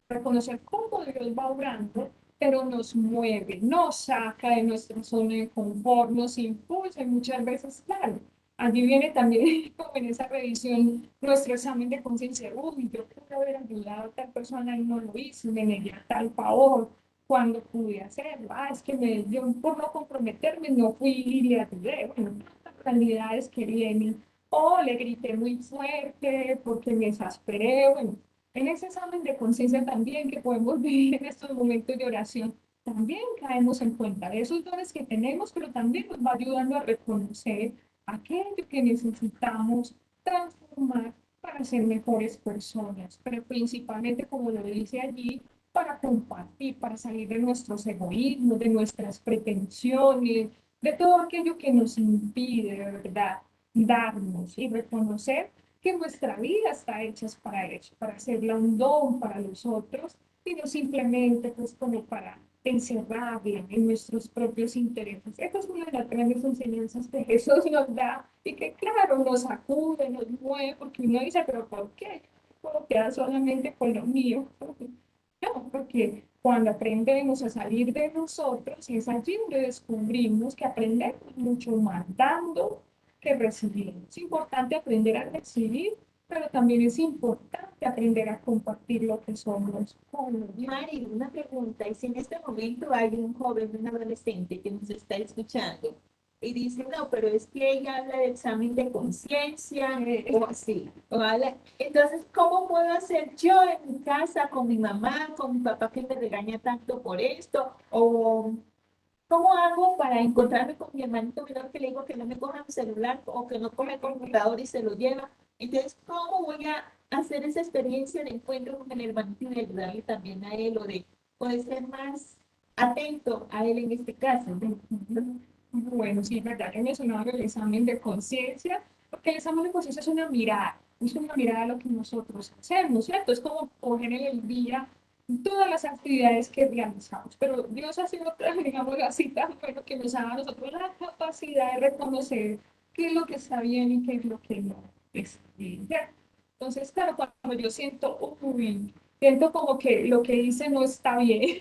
reconocer cómo Dios va obrando, pero nos mueve, nos saca de nuestra zona de confort, nos impulsa y muchas veces, claro, allí viene también como en esa revisión nuestro examen de conciencia, uy, yo pude haber ayudado a tal persona y no lo hice, me negué a tal favor, cuando pude hacerlo, es que yo por no comprometerme no fui y le ayudé, bueno, tantas realidades que vienen, o le grité muy fuerte porque me exasperé, bueno, en ese examen de conciencia también que podemos vivir en estos momentos de oración, también caemos en cuenta de esos dones que tenemos, pero también nos va ayudando a reconocer aquello que necesitamos transformar para ser mejores personas, pero principalmente, como lo dice allí, para compartir, para salir de nuestros egoísmos, de nuestras pretensiones, de todo aquello que nos impide, de verdad, darnos y reconocer que nuestra vida está hecha para eso, para hacerla un don para los otros y no simplemente pues como para encerrarla en nuestros propios intereses. Esta es una de las grandes enseñanzas que Jesús nos da y que claro nos sacude, nos mueve, porque uno dice, pero ¿por qué? ¿Puedo quedar solamente con lo mío? No, porque cuando aprendemos a salir de nosotros, es allí donde descubrimos que aprendemos mucho más dando que recibiendo. Es importante aprender a recibir, pero también es importante aprender a compartir lo que somos con los demás. Mari, una pregunta, y si en este momento hay un joven, un adolescente que nos está escuchando y dice, no, pero es que ella habla de examen de conciencia o así, entonces, ¿cómo puedo hacer yo en mi casa con mi mamá, con mi papá que me regaña tanto por esto? O ¿cómo hago para encontrarme con mi hermanito menor que le digo que no me coja mi celular o que no coja el computador y se lo lleva? Entonces, ¿cómo voy a hacer esa experiencia de encuentro con el hermano y de ayudarle también a él o de ser más atento a él en este caso. Bueno, sí, verdad que mencionaba el examen de conciencia, porque el examen de conciencia es una mirada a lo que nosotros hacemos, ¿cierto? Es como poner en el día todas las actividades que realizamos, pero Dios ha sido, digamos así, tan bueno que nos ha dado a nosotros la capacidad de reconocer qué es lo que está bien y qué es lo que no está bien, ¿cierto? Entonces, claro, cuando yo siento, uy, siento como que lo que hice no está bien,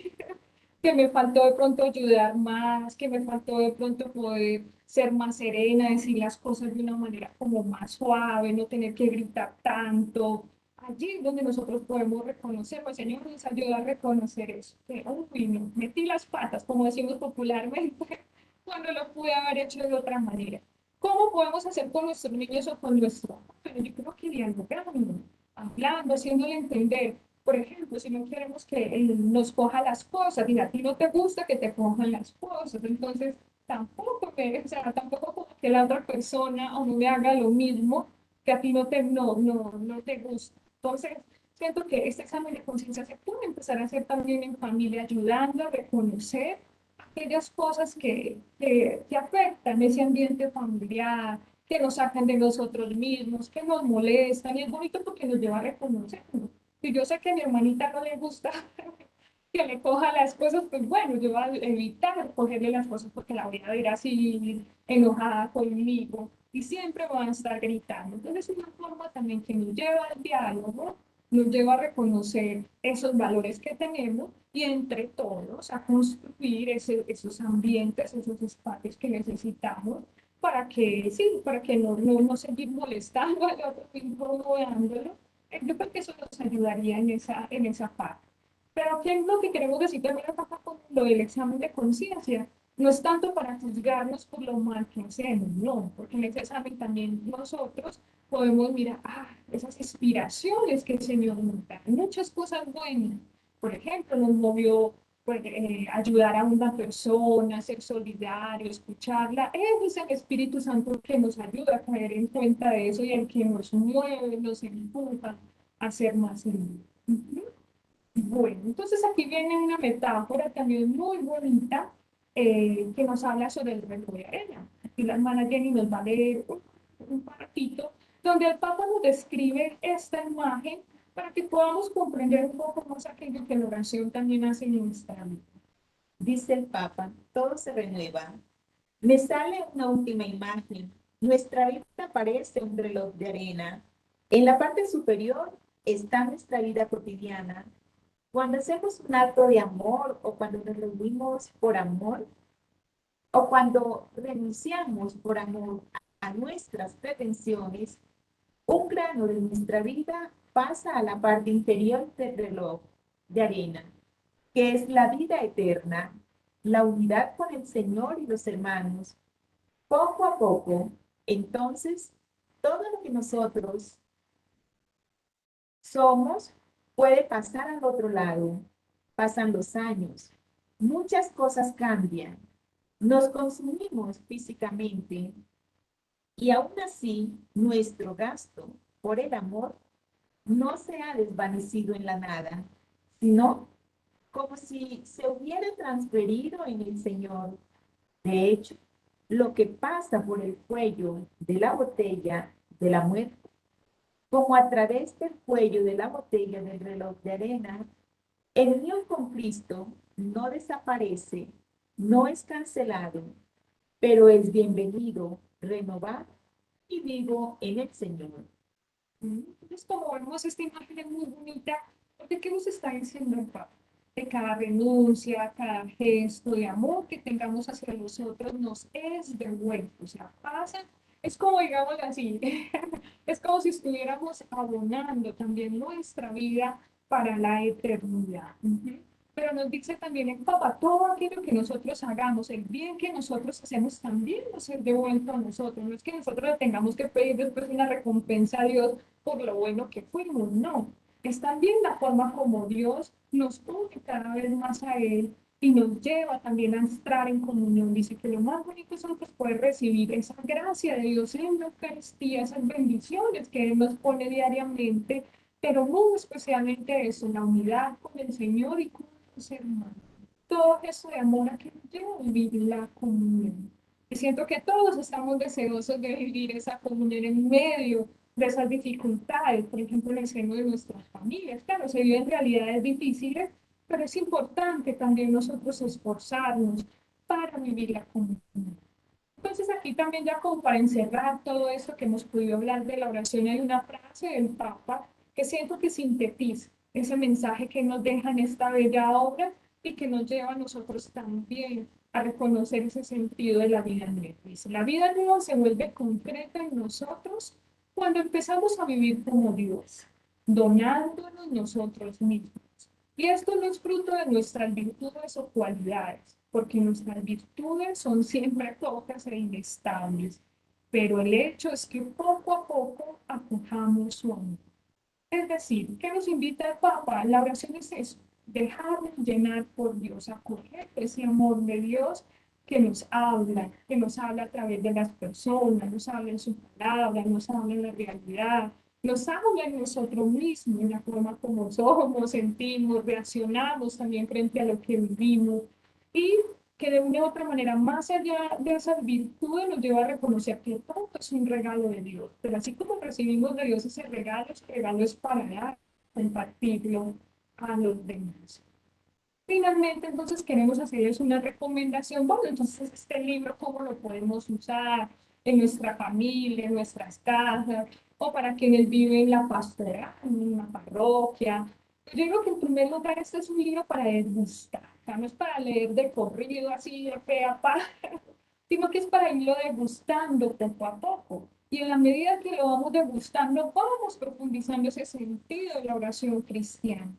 que me faltó de pronto ayudar más, que me faltó de pronto poder ser más serena, decir las cosas de una manera como más suave, no tener que gritar tanto. Allí es donde nosotros podemos reconocer, pues Señor nos ayuda a reconocer eso, que, uy, no, metí las patas, como decimos popularmente, cuando lo pude haber hecho de otra manera. ¿Cómo podemos hacer con nuestros niños o con nuestro? Bueno, yo creo que dialogando, hablando, haciéndole entender. Por ejemplo, si no queremos que él nos coja las cosas, y a ti no te gusta que te cojan las cosas, entonces o sea, tampoco como que la otra persona o no me haga lo mismo que a ti no te gusta. Entonces, siento que este examen de conciencia se puede empezar a hacer también en familia, ayudando a reconocer aquellas cosas que afectan ese ambiente familiar, que nos sacan de nosotros mismos, que nos molestan, y es bonito porque nos lleva a reconocernos. Si yo sé que a mi hermanita no le gusta que le coja las cosas, pues bueno, yo voy a evitar cogerle las cosas porque la voy a ver así enojada conmigo y siempre van a estar gritando. Entonces es una forma también que nos lleva al diálogo, nos lleva a reconocer esos valores que tenemos y entre todos a construir esos ambientes, esos espacios que necesitamos para que, sí, para que no seguir molestando al otro, incomodando. Yo creo que eso nos ayudaría en esa parte. Pero ¿qué es lo que queremos decir también acá con lo del examen de conciencia? No es tanto para juzgarnos por lo mal que hacemos, no, porque en ese examen también nosotros podemos mirar, esas inspiraciones que el Señor nos da, muchas cosas buenas. Por ejemplo, nos movió pues, ayudar a una persona, ser solidario, escucharla. Ese es el Espíritu Santo que nos ayuda a caer en cuenta de eso y el que nos mueve, nos empuja a ser más libres. Bueno, entonces aquí viene una metáfora también muy bonita que nos habla sobre el reloj de arena. Aquí la hermana Jenny nos va a leer un paratito donde el Papa nos describe esta imagen para que podamos comprender un poco más aquello que la oración también hace en nuestra vida. Dice el Papa, todo se renueva. Me sale una última imagen. Nuestra vida parece un reloj de arena. En la parte superior está nuestra vida cotidiana. Cuando hacemos un acto de amor o cuando nos reunimos por amor o cuando renunciamos por amor a nuestras pretensiones, un grano de nuestra vida pasa a la parte inferior del reloj de arena, que es la vida eterna, la unidad con el Señor y los hermanos. Poco a poco, entonces, todo lo que nosotros somos puede pasar al otro lado. Pasan los años, muchas cosas cambian, nos consumimos físicamente y aún así nuestro gasto por el amor no se ha desvanecido en la nada, sino como si se hubiera transferido en el Señor. De hecho, lo que pasa por el cuello de la botella de la muerte, como a través del cuello de la botella del reloj de arena, el unión con Cristo no desaparece, no es cancelado, pero es bienvenido, renovado y vivo en el Señor. Entonces, como vemos, esta imagen es muy bonita, porque ¿qué nos está diciendo el Papa? Que cada renuncia, cada gesto de amor que tengamos hacia nosotros nos es devuelto, o sea, pasa, es como, digamos así, es como si estuviéramos abonando también nuestra vida para la eternidad. Pero nos dice también el Papa, todo aquello que nosotros hagamos, el bien que nosotros hacemos también nos es devuelto a nosotros. No es que nosotros le tengamos que pedir después una recompensa a Dios por lo bueno que fuimos, no. Es también la forma como Dios nos une cada vez más a Él y nos lleva también a entrar en comunión. Dice que lo más bonito es nosotros poder recibir esa gracia de Dios en la Eucaristía, esas bendiciones que Él nos pone diariamente pero muy especialmente eso, la unidad con el Señor y con los hermanos. Todo eso de amor a que nos lleva a vivir la comunión. Y siento que todos estamos deseosos de vivir esa comunión en medio de esas dificultades, por ejemplo, en el seno de nuestras familias. Claro, se viven realidades difíciles, pero es importante también nosotros esforzarnos para vivir la comunión. Entonces aquí también ya como para encerrar todo eso que hemos podido hablar de la oración, hay una frase del Papa que siento que sintetiza ese mensaje que nos deja en esta bella obra y que nos lleva a nosotros también a reconocer ese sentido de la vida nueva. Dice, la vida nueva se vuelve concreta en nosotros cuando empezamos a vivir como Dios, donándonos nosotros mismos. Y esto no es fruto de nuestras virtudes o cualidades, porque nuestras virtudes son siempre pocas e inestables, pero el hecho es que poco a poco acojamos su amor. Es decir, ¿qué nos invita el Papa? La oración es eso, dejarnos llenar por Dios, acoger ese amor de Dios que nos habla a través de las personas, nos habla en su palabra, nos habla en la realidad, nos habla en nosotros mismos, en la forma como somos, sentimos, reaccionamos también frente a lo que vivimos y que de una u otra manera, más allá de esas virtudes, nos lleva a reconocer que todo es un regalo de Dios. Pero así como recibimos de Dios ese regalo es para dar, compartirlo a los demás. Finalmente, entonces queremos hacerles una recomendación. Bueno, entonces este libro, ¿cómo lo podemos usar en nuestra familia, en nuestras casas, o para quienes viven en la pastoral, en una parroquia? Yo digo que en primer lugar este es un libro para degustar, o sea, no es para leer de corrido, así de pe a pa, sino que es para irlo degustando poco a poco. Y en la medida que lo vamos degustando, vamos profundizando ese sentido de la oración cristiana.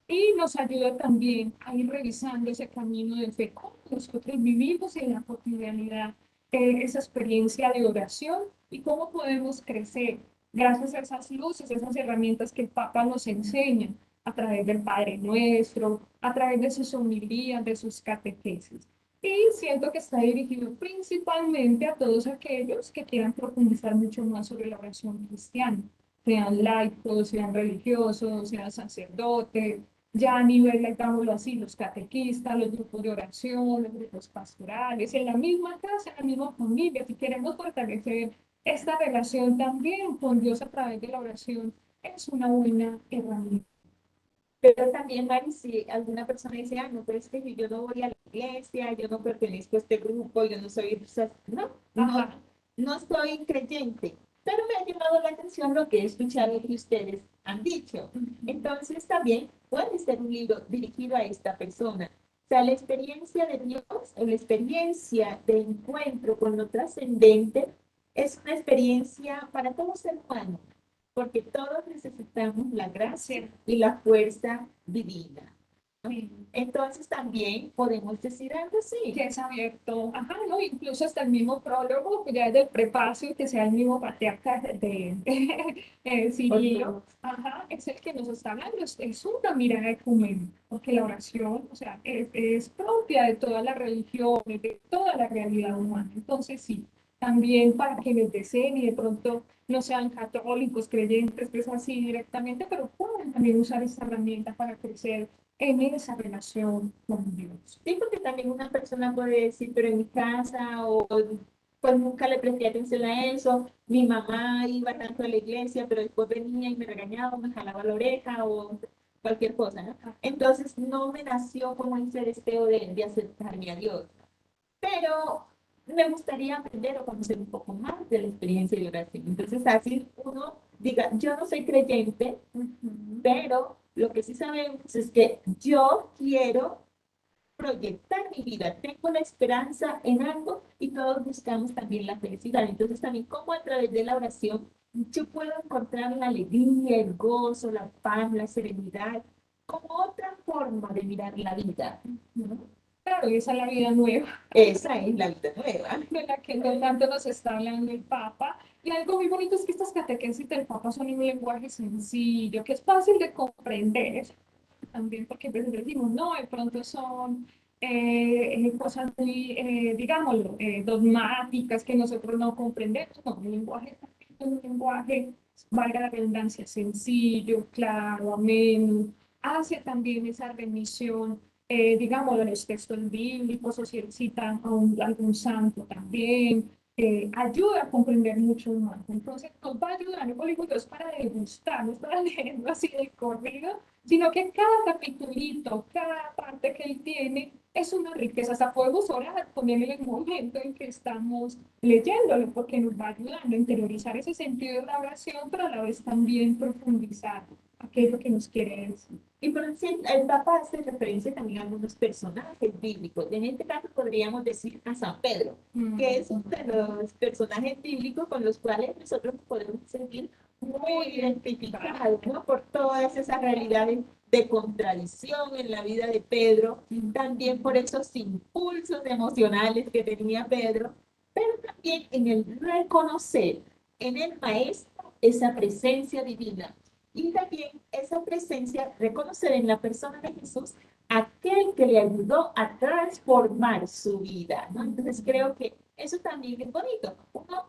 Y nos ayuda también a ir revisando ese camino de fe, cómo nosotros vivimos en la cotidianidad esa experiencia de oración y cómo podemos crecer gracias a esas luces, esas herramientas que el Papa nos enseña a través del Padre Nuestro, a través de sus homilías, de sus catequesis. Y siento que está dirigido principalmente a todos aquellos que quieran profundizar mucho más sobre la oración cristiana, sean laicos, sean religiosos, sean sacerdotes, ya a nivel, digámoslo así, los catequistas, los grupos de oración, los grupos pastorales, en la misma casa, en la misma familia, si queremos fortalecer esta relación también con Dios a través de la oración, es una buena herramienta. Pero también, Mari, si alguna persona dice, ah, no, pero es que yo no voy a la iglesia, yo no pertenezco a este grupo, yo no soy, no, Ajá. no soy creyente, pero me ha llamado la atención lo que he escuchado que ustedes han dicho. Entonces también puede ser un libro dirigido a esta persona. O sea, la experiencia de Dios o la experiencia de encuentro con lo trascendente es una experiencia para todo ser humano, porque todos necesitamos la gracia y la fuerza divina. Sí. Entonces también podemos decir algo así. Que es abierto, ajá, ¿no? Incluso hasta el mismo prólogo, que ya es del prefacio, que sea el mismo patriarca de Cirilo, ajá, es el que nos está hablando, es una mirada ecuménica, porque la oración, o sea, es propia de todas las religiones, de toda la realidad humana. Entonces, sí, también para quienes deseen y de pronto no sean católicos, creyentes, pues así directamente, pero pueden también usar esta herramienta para crecer en esa relación con Dios. Sí, porque también una persona puede decir, pero en mi casa o pues nunca le presté atención a eso, mi mamá iba tanto a la iglesia, pero después venía y me regañaba, me jalaba la oreja o cualquier cosa, ¿no? Entonces no me nació como ese deseo de acercarme a Dios. Pero me gustaría aprender o conocer un poco más de la experiencia de oración. Entonces así uno diga, yo no soy creyente, pero lo que sí sabemos es que yo quiero proyectar mi vida, tengo la esperanza en algo y todos buscamos también la felicidad. Entonces también como a través de la oración yo puedo encontrar la alegría, el gozo, la paz, la serenidad, como otra forma de mirar la vida, ¿no? Claro, y esa es la vida nueva, Esa es la vida nueva. de la que tanto nos está hablando el Papa. Y algo muy bonito es que estas catequesis del Papa son en un lenguaje sencillo, que es fácil de comprender, también porque a veces decimos, no, de pronto son cosas muy, digámoslo, dogmáticas que nosotros no comprendemos. No, el lenguaje es un lenguaje valga la redundancia, sencillo, claro, ameno, hace también esa remisión, digamos, de los textos bíblicos, o si citan a algún santo también, ayuda a comprender mucho más. Entonces, nos va a ayudar, no digo que es para degustar, no es para leerlo así de corrido, sino que cada capitulito, cada parte que él tiene, es una riqueza. Hasta podemos orar con él en el momento en que estamos leyéndolo, porque nos va ayudando a interiorizar ese sentido de la oración, pero a la vez también profundizar aquello que nos quiere decir. Y por ejemplo, el Papa hace referencia también a algunos personajes bíblicos. En este caso podríamos decir a San Pedro, que es uno de los personajes bíblicos con los cuales nosotros podemos sentir muy identificados, ¿no? Por todas esas realidades de contradicción en la vida de Pedro, también por esos impulsos emocionales que tenía Pedro, pero también en el reconocer en el Maestro esa presencia divina. Y también esa presencia, reconocer en la persona de Jesús aquel que le ayudó a transformar su vida, ¿no? Entonces creo que eso también es bonito. Uno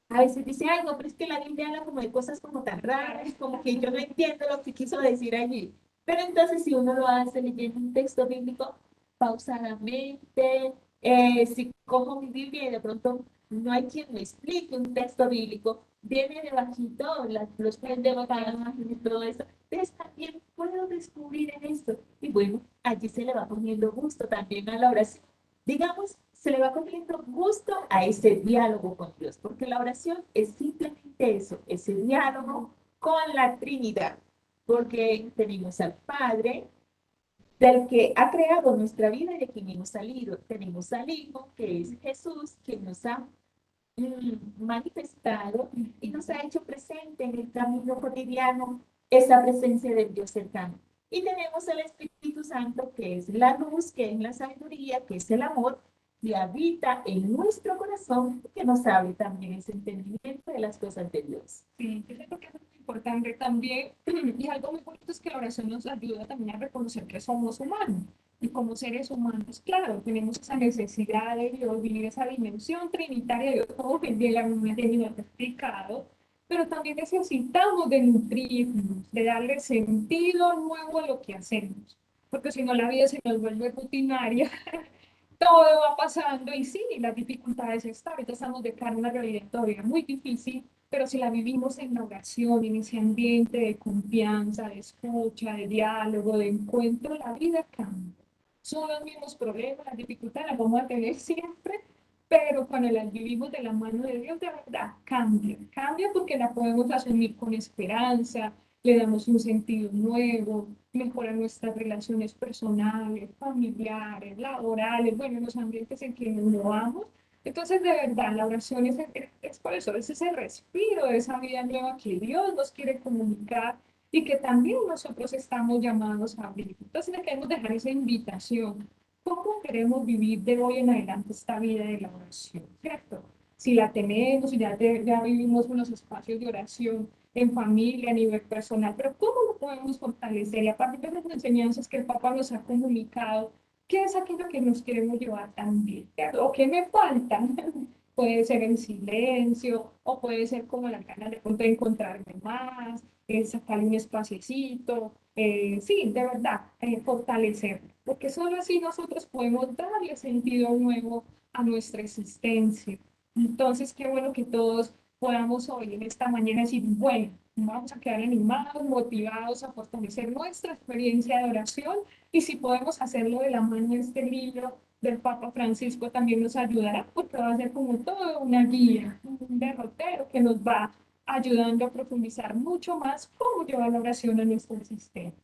a veces dice, ay, no, pero es que la Biblia habla como de cosas como tan raras, como que yo no entiendo lo que quiso decir allí. Pero entonces si uno lo hace leyendo un texto bíblico pausadamente, si cojo mi Biblia y de pronto no hay quien me explique un texto bíblico, viene debajito los pies de botana y todo eso. Entonces también puedo descubrir en esto. Y bueno, allí se le va poniendo gusto también a la oración. Digamos, se le va cogiendo gusto a ese diálogo con Dios, porque la oración es simplemente eso, ese diálogo con la Trinidad, porque tenemos al Padre, del que ha creado nuestra vida y de quien hemos salido. Tenemos al Hijo, que es Jesús, que nos ha manifestado y nos ha hecho presente en el camino cotidiano esa presencia del Dios cercano. Y tenemos al Espíritu Santo, que es la luz, que es la sabiduría, que es el amor, que habita en nuestro corazón, que nos abre también ese entendimiento de las cosas de Dios. Sí, yo creo que es muy importante también, y algo muy bonito es que la oración nos ayuda también a reconocer que somos humanos. Y como seres humanos, claro, tenemos esa necesidad de Dios, vivir esa dimensión trinitaria de Dios, como bien la misma Jenny nos ha explicado, pero también necesitamos de nutrirnos, de darle sentido nuevo a lo que hacemos, porque si no la vida se nos vuelve rutinaria, todo va pasando y sí, las dificultades están, ahorita estamos de cara a una realidad todavía muy difícil, pero si la vivimos en la oración, en ese ambiente de confianza, de escucha, de diálogo, de encuentro, la vida cambia. Son los mismos problemas, las dificultades las vamos a tener siempre, pero cuando las vivimos de la mano de Dios, de verdad, cambia. Cambia porque la podemos asumir con esperanza, le damos un sentido nuevo, mejora nuestras relaciones personales, familiares, laborales, bueno, en los ambientes en que nos movamos. Entonces, de verdad, la oración es por eso, es ese respiro de esa vida nueva que Dios nos quiere comunicar y que también nosotros estamos llamados a vivir. Entonces, le queremos dejar esa invitación. ¿Cómo queremos vivir de hoy en adelante esta vida de la oración? ¿Cierto? Si la tenemos, si ya vivimos unos espacios de oración en familia, a nivel personal, pero ¿cómo lo podemos fortalecer? Y a partir de las enseñanzas que el Papa nos ha comunicado, ¿qué es aquello que nos queremos llevar también? ¿O qué me falta? Puede ser el silencio, o puede ser como la ganas de pronto de encontrarme más, sacarle un espaciecito, sí, de verdad, fortalecer, porque solo así nosotros podemos darle sentido nuevo a nuestra existencia. Entonces, qué bueno que todos podamos hoy en esta mañana decir, bueno, vamos a quedar animados, motivados a fortalecer nuestra experiencia de oración y si podemos hacerlo de la mano de este libro del Papa Francisco también nos ayudará porque va a ser como todo una guía, un derrotero que nos va ayudando a profundizar mucho más cómo llevar la oración a nuestro existencia.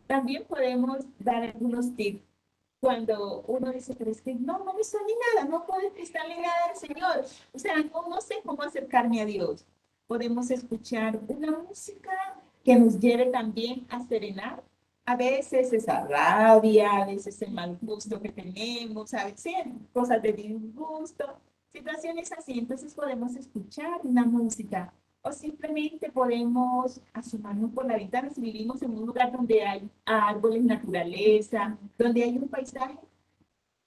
También podemos dar algunos tips cuando uno dice, pero es que no me sale nada, no puedo prestarle nada al Señor. O sea, no sé cómo acercarme a Dios. Podemos escuchar una música que nos lleve también a serenar a veces esa rabia, a veces el mal gusto que tenemos, a veces cosas de disgusto, situaciones así. Entonces podemos escuchar una música o simplemente podemos asomarnos por la ventana si vivimos en un lugar donde hay árboles, naturaleza, donde hay un paisaje.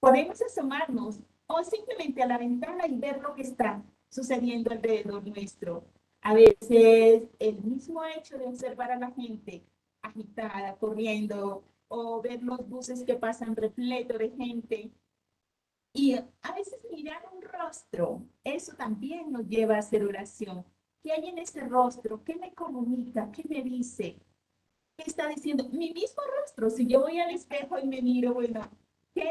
Podemos asomarnos o simplemente a la ventana y ver lo que está sucediendo alrededor nuestro. A veces el mismo hecho de observar a la gente agitada, corriendo, o ver los buses que pasan repleto de gente, y a veces mirar un rostro, eso también nos lleva a hacer oración. ¿Qué hay en ese rostro? ¿Qué me comunica? ¿Qué me dice? ¿Qué está diciendo? Mi mismo rostro, si yo voy al espejo y me miro, bueno, ¿qué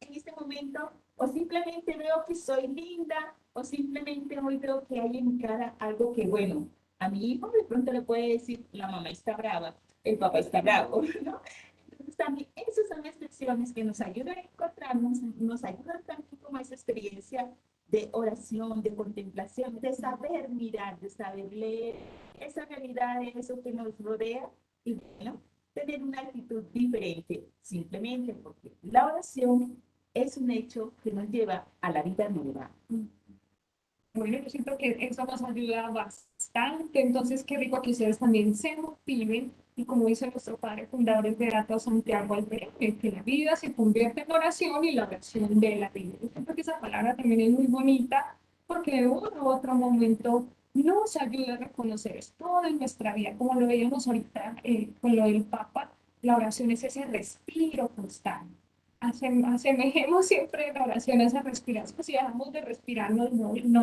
en este momento? O simplemente veo que soy linda, o simplemente hoy veo que hay en mi cara algo que, bueno, a mi hijo de pronto le puede decir, la mamá está brava, el papá está bravo, ¿no? Entonces también esas son expresiones que nos ayudan a encontrarnos, nos ayudan también como esa experiencia de oración, de contemplación, de saber mirar, de saber leer esa realidad, de eso que nos rodea y bueno, tener una actitud diferente, simplemente porque la oración es un hecho que nos lleva a la vida nueva. Bueno, yo siento que eso nos ayuda bastante, entonces qué rico que ustedes también se motiven y como dice nuestro padre fundador de Beato Santiago Alberto, que la vida se convierte en oración y la oración de la vida. Yo siento que esa palabra también es muy bonita porque de uno u otro momento nos ayuda a reconocer todo en nuestra vida, como lo veíamos ahorita con lo del Papa, la oración es ese respiro constante. Asemejemos siempre la oración a esa respiración. Si dejamos de respirar, nos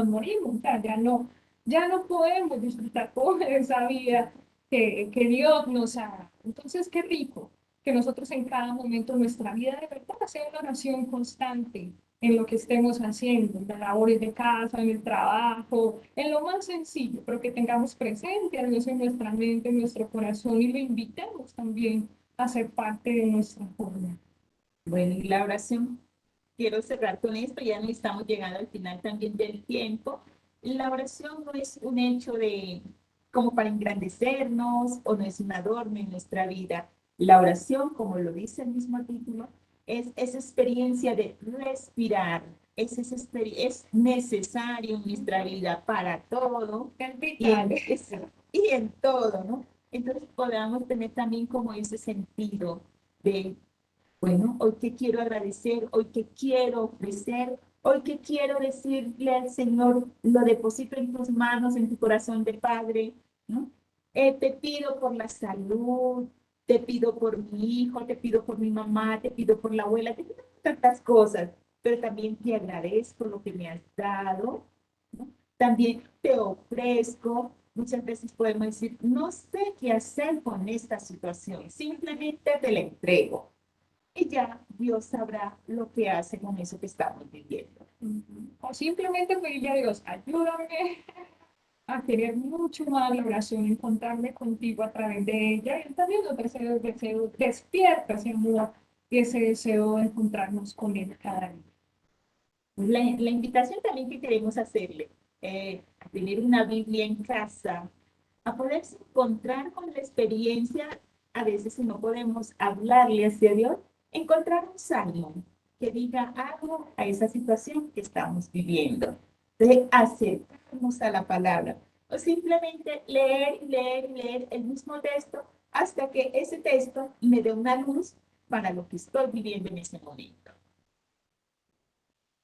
morimos. O sea, ya no podemos disfrutar toda esa vida que Dios nos ha dado. Entonces, qué rico que nosotros en cada momento de nuestra vida de verdad hacer una oración constante en lo que estemos haciendo, en las labores de casa, en el trabajo, en lo más sencillo, pero que tengamos presente a Dios en nuestra mente, en nuestro corazón y lo invitemos también a ser parte de nuestra forma. Bueno, y la oración, quiero cerrar con esto, ya no estamos llegando al final también del tiempo. La oración no es un hecho de como para engrandecernos o no es un adorno en nuestra vida. La oración, como lo dice el mismo título, es esa experiencia de respirar, es necesario en nuestra vida para todo Es y en, vital. y en todo, ¿no? Entonces podamos tener también como ese sentido de bueno, hoy que quiero agradecer, hoy que quiero ofrecer, hoy que quiero decirle al Señor, lo deposito en tus manos, en tu corazón de Padre, ¿no? Te pido por la salud, te pido por mi hijo, te pido por mi mamá, te pido por la abuela, te pido por tantas cosas, pero también te agradezco lo que me has dado, ¿no? También te ofrezco. Muchas veces podemos decir, no sé qué hacer con esta situación, simplemente te la entrego y ya Dios sabrá lo que hace con eso que estamos viviendo. O simplemente pedirle a Dios, ayúdame a querer mucho más la oración, encontrarme contigo a través de ella. Y también los deseos, despierta ese amor y ese deseo de encontrarnos con Él cada día. La invitación también que queremos hacerle, a tener una Biblia en casa, a poderse encontrar con la experiencia, a veces si no podemos hablarle hacia Dios, encontrar un salmo que diga algo a esa situación que estamos viviendo, de acercarnos a la palabra, o simplemente leer y leer y leer el mismo texto hasta que ese texto me dé una luz para lo que estoy viviendo en ese momento.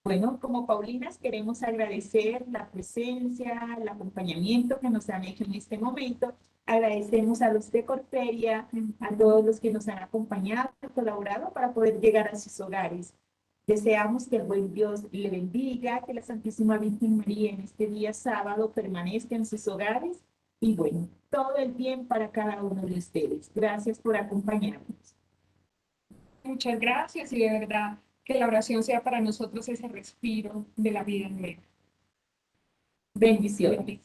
Bueno, como Paulinas queremos agradecer la presencia, el acompañamiento que nos han hecho en este momento. Agradecemos a los de Corferia, a todos los que nos han acompañado y colaborado para poder llegar a sus hogares. Deseamos que el buen Dios le bendiga, que la Santísima Virgen María en este día sábado permanezca en sus hogares y bueno, todo el bien para cada uno de ustedes. Gracias por acompañarnos. Muchas gracias y de verdad que la oración sea para nosotros ese respiro de la vida nueva. Bendiciones.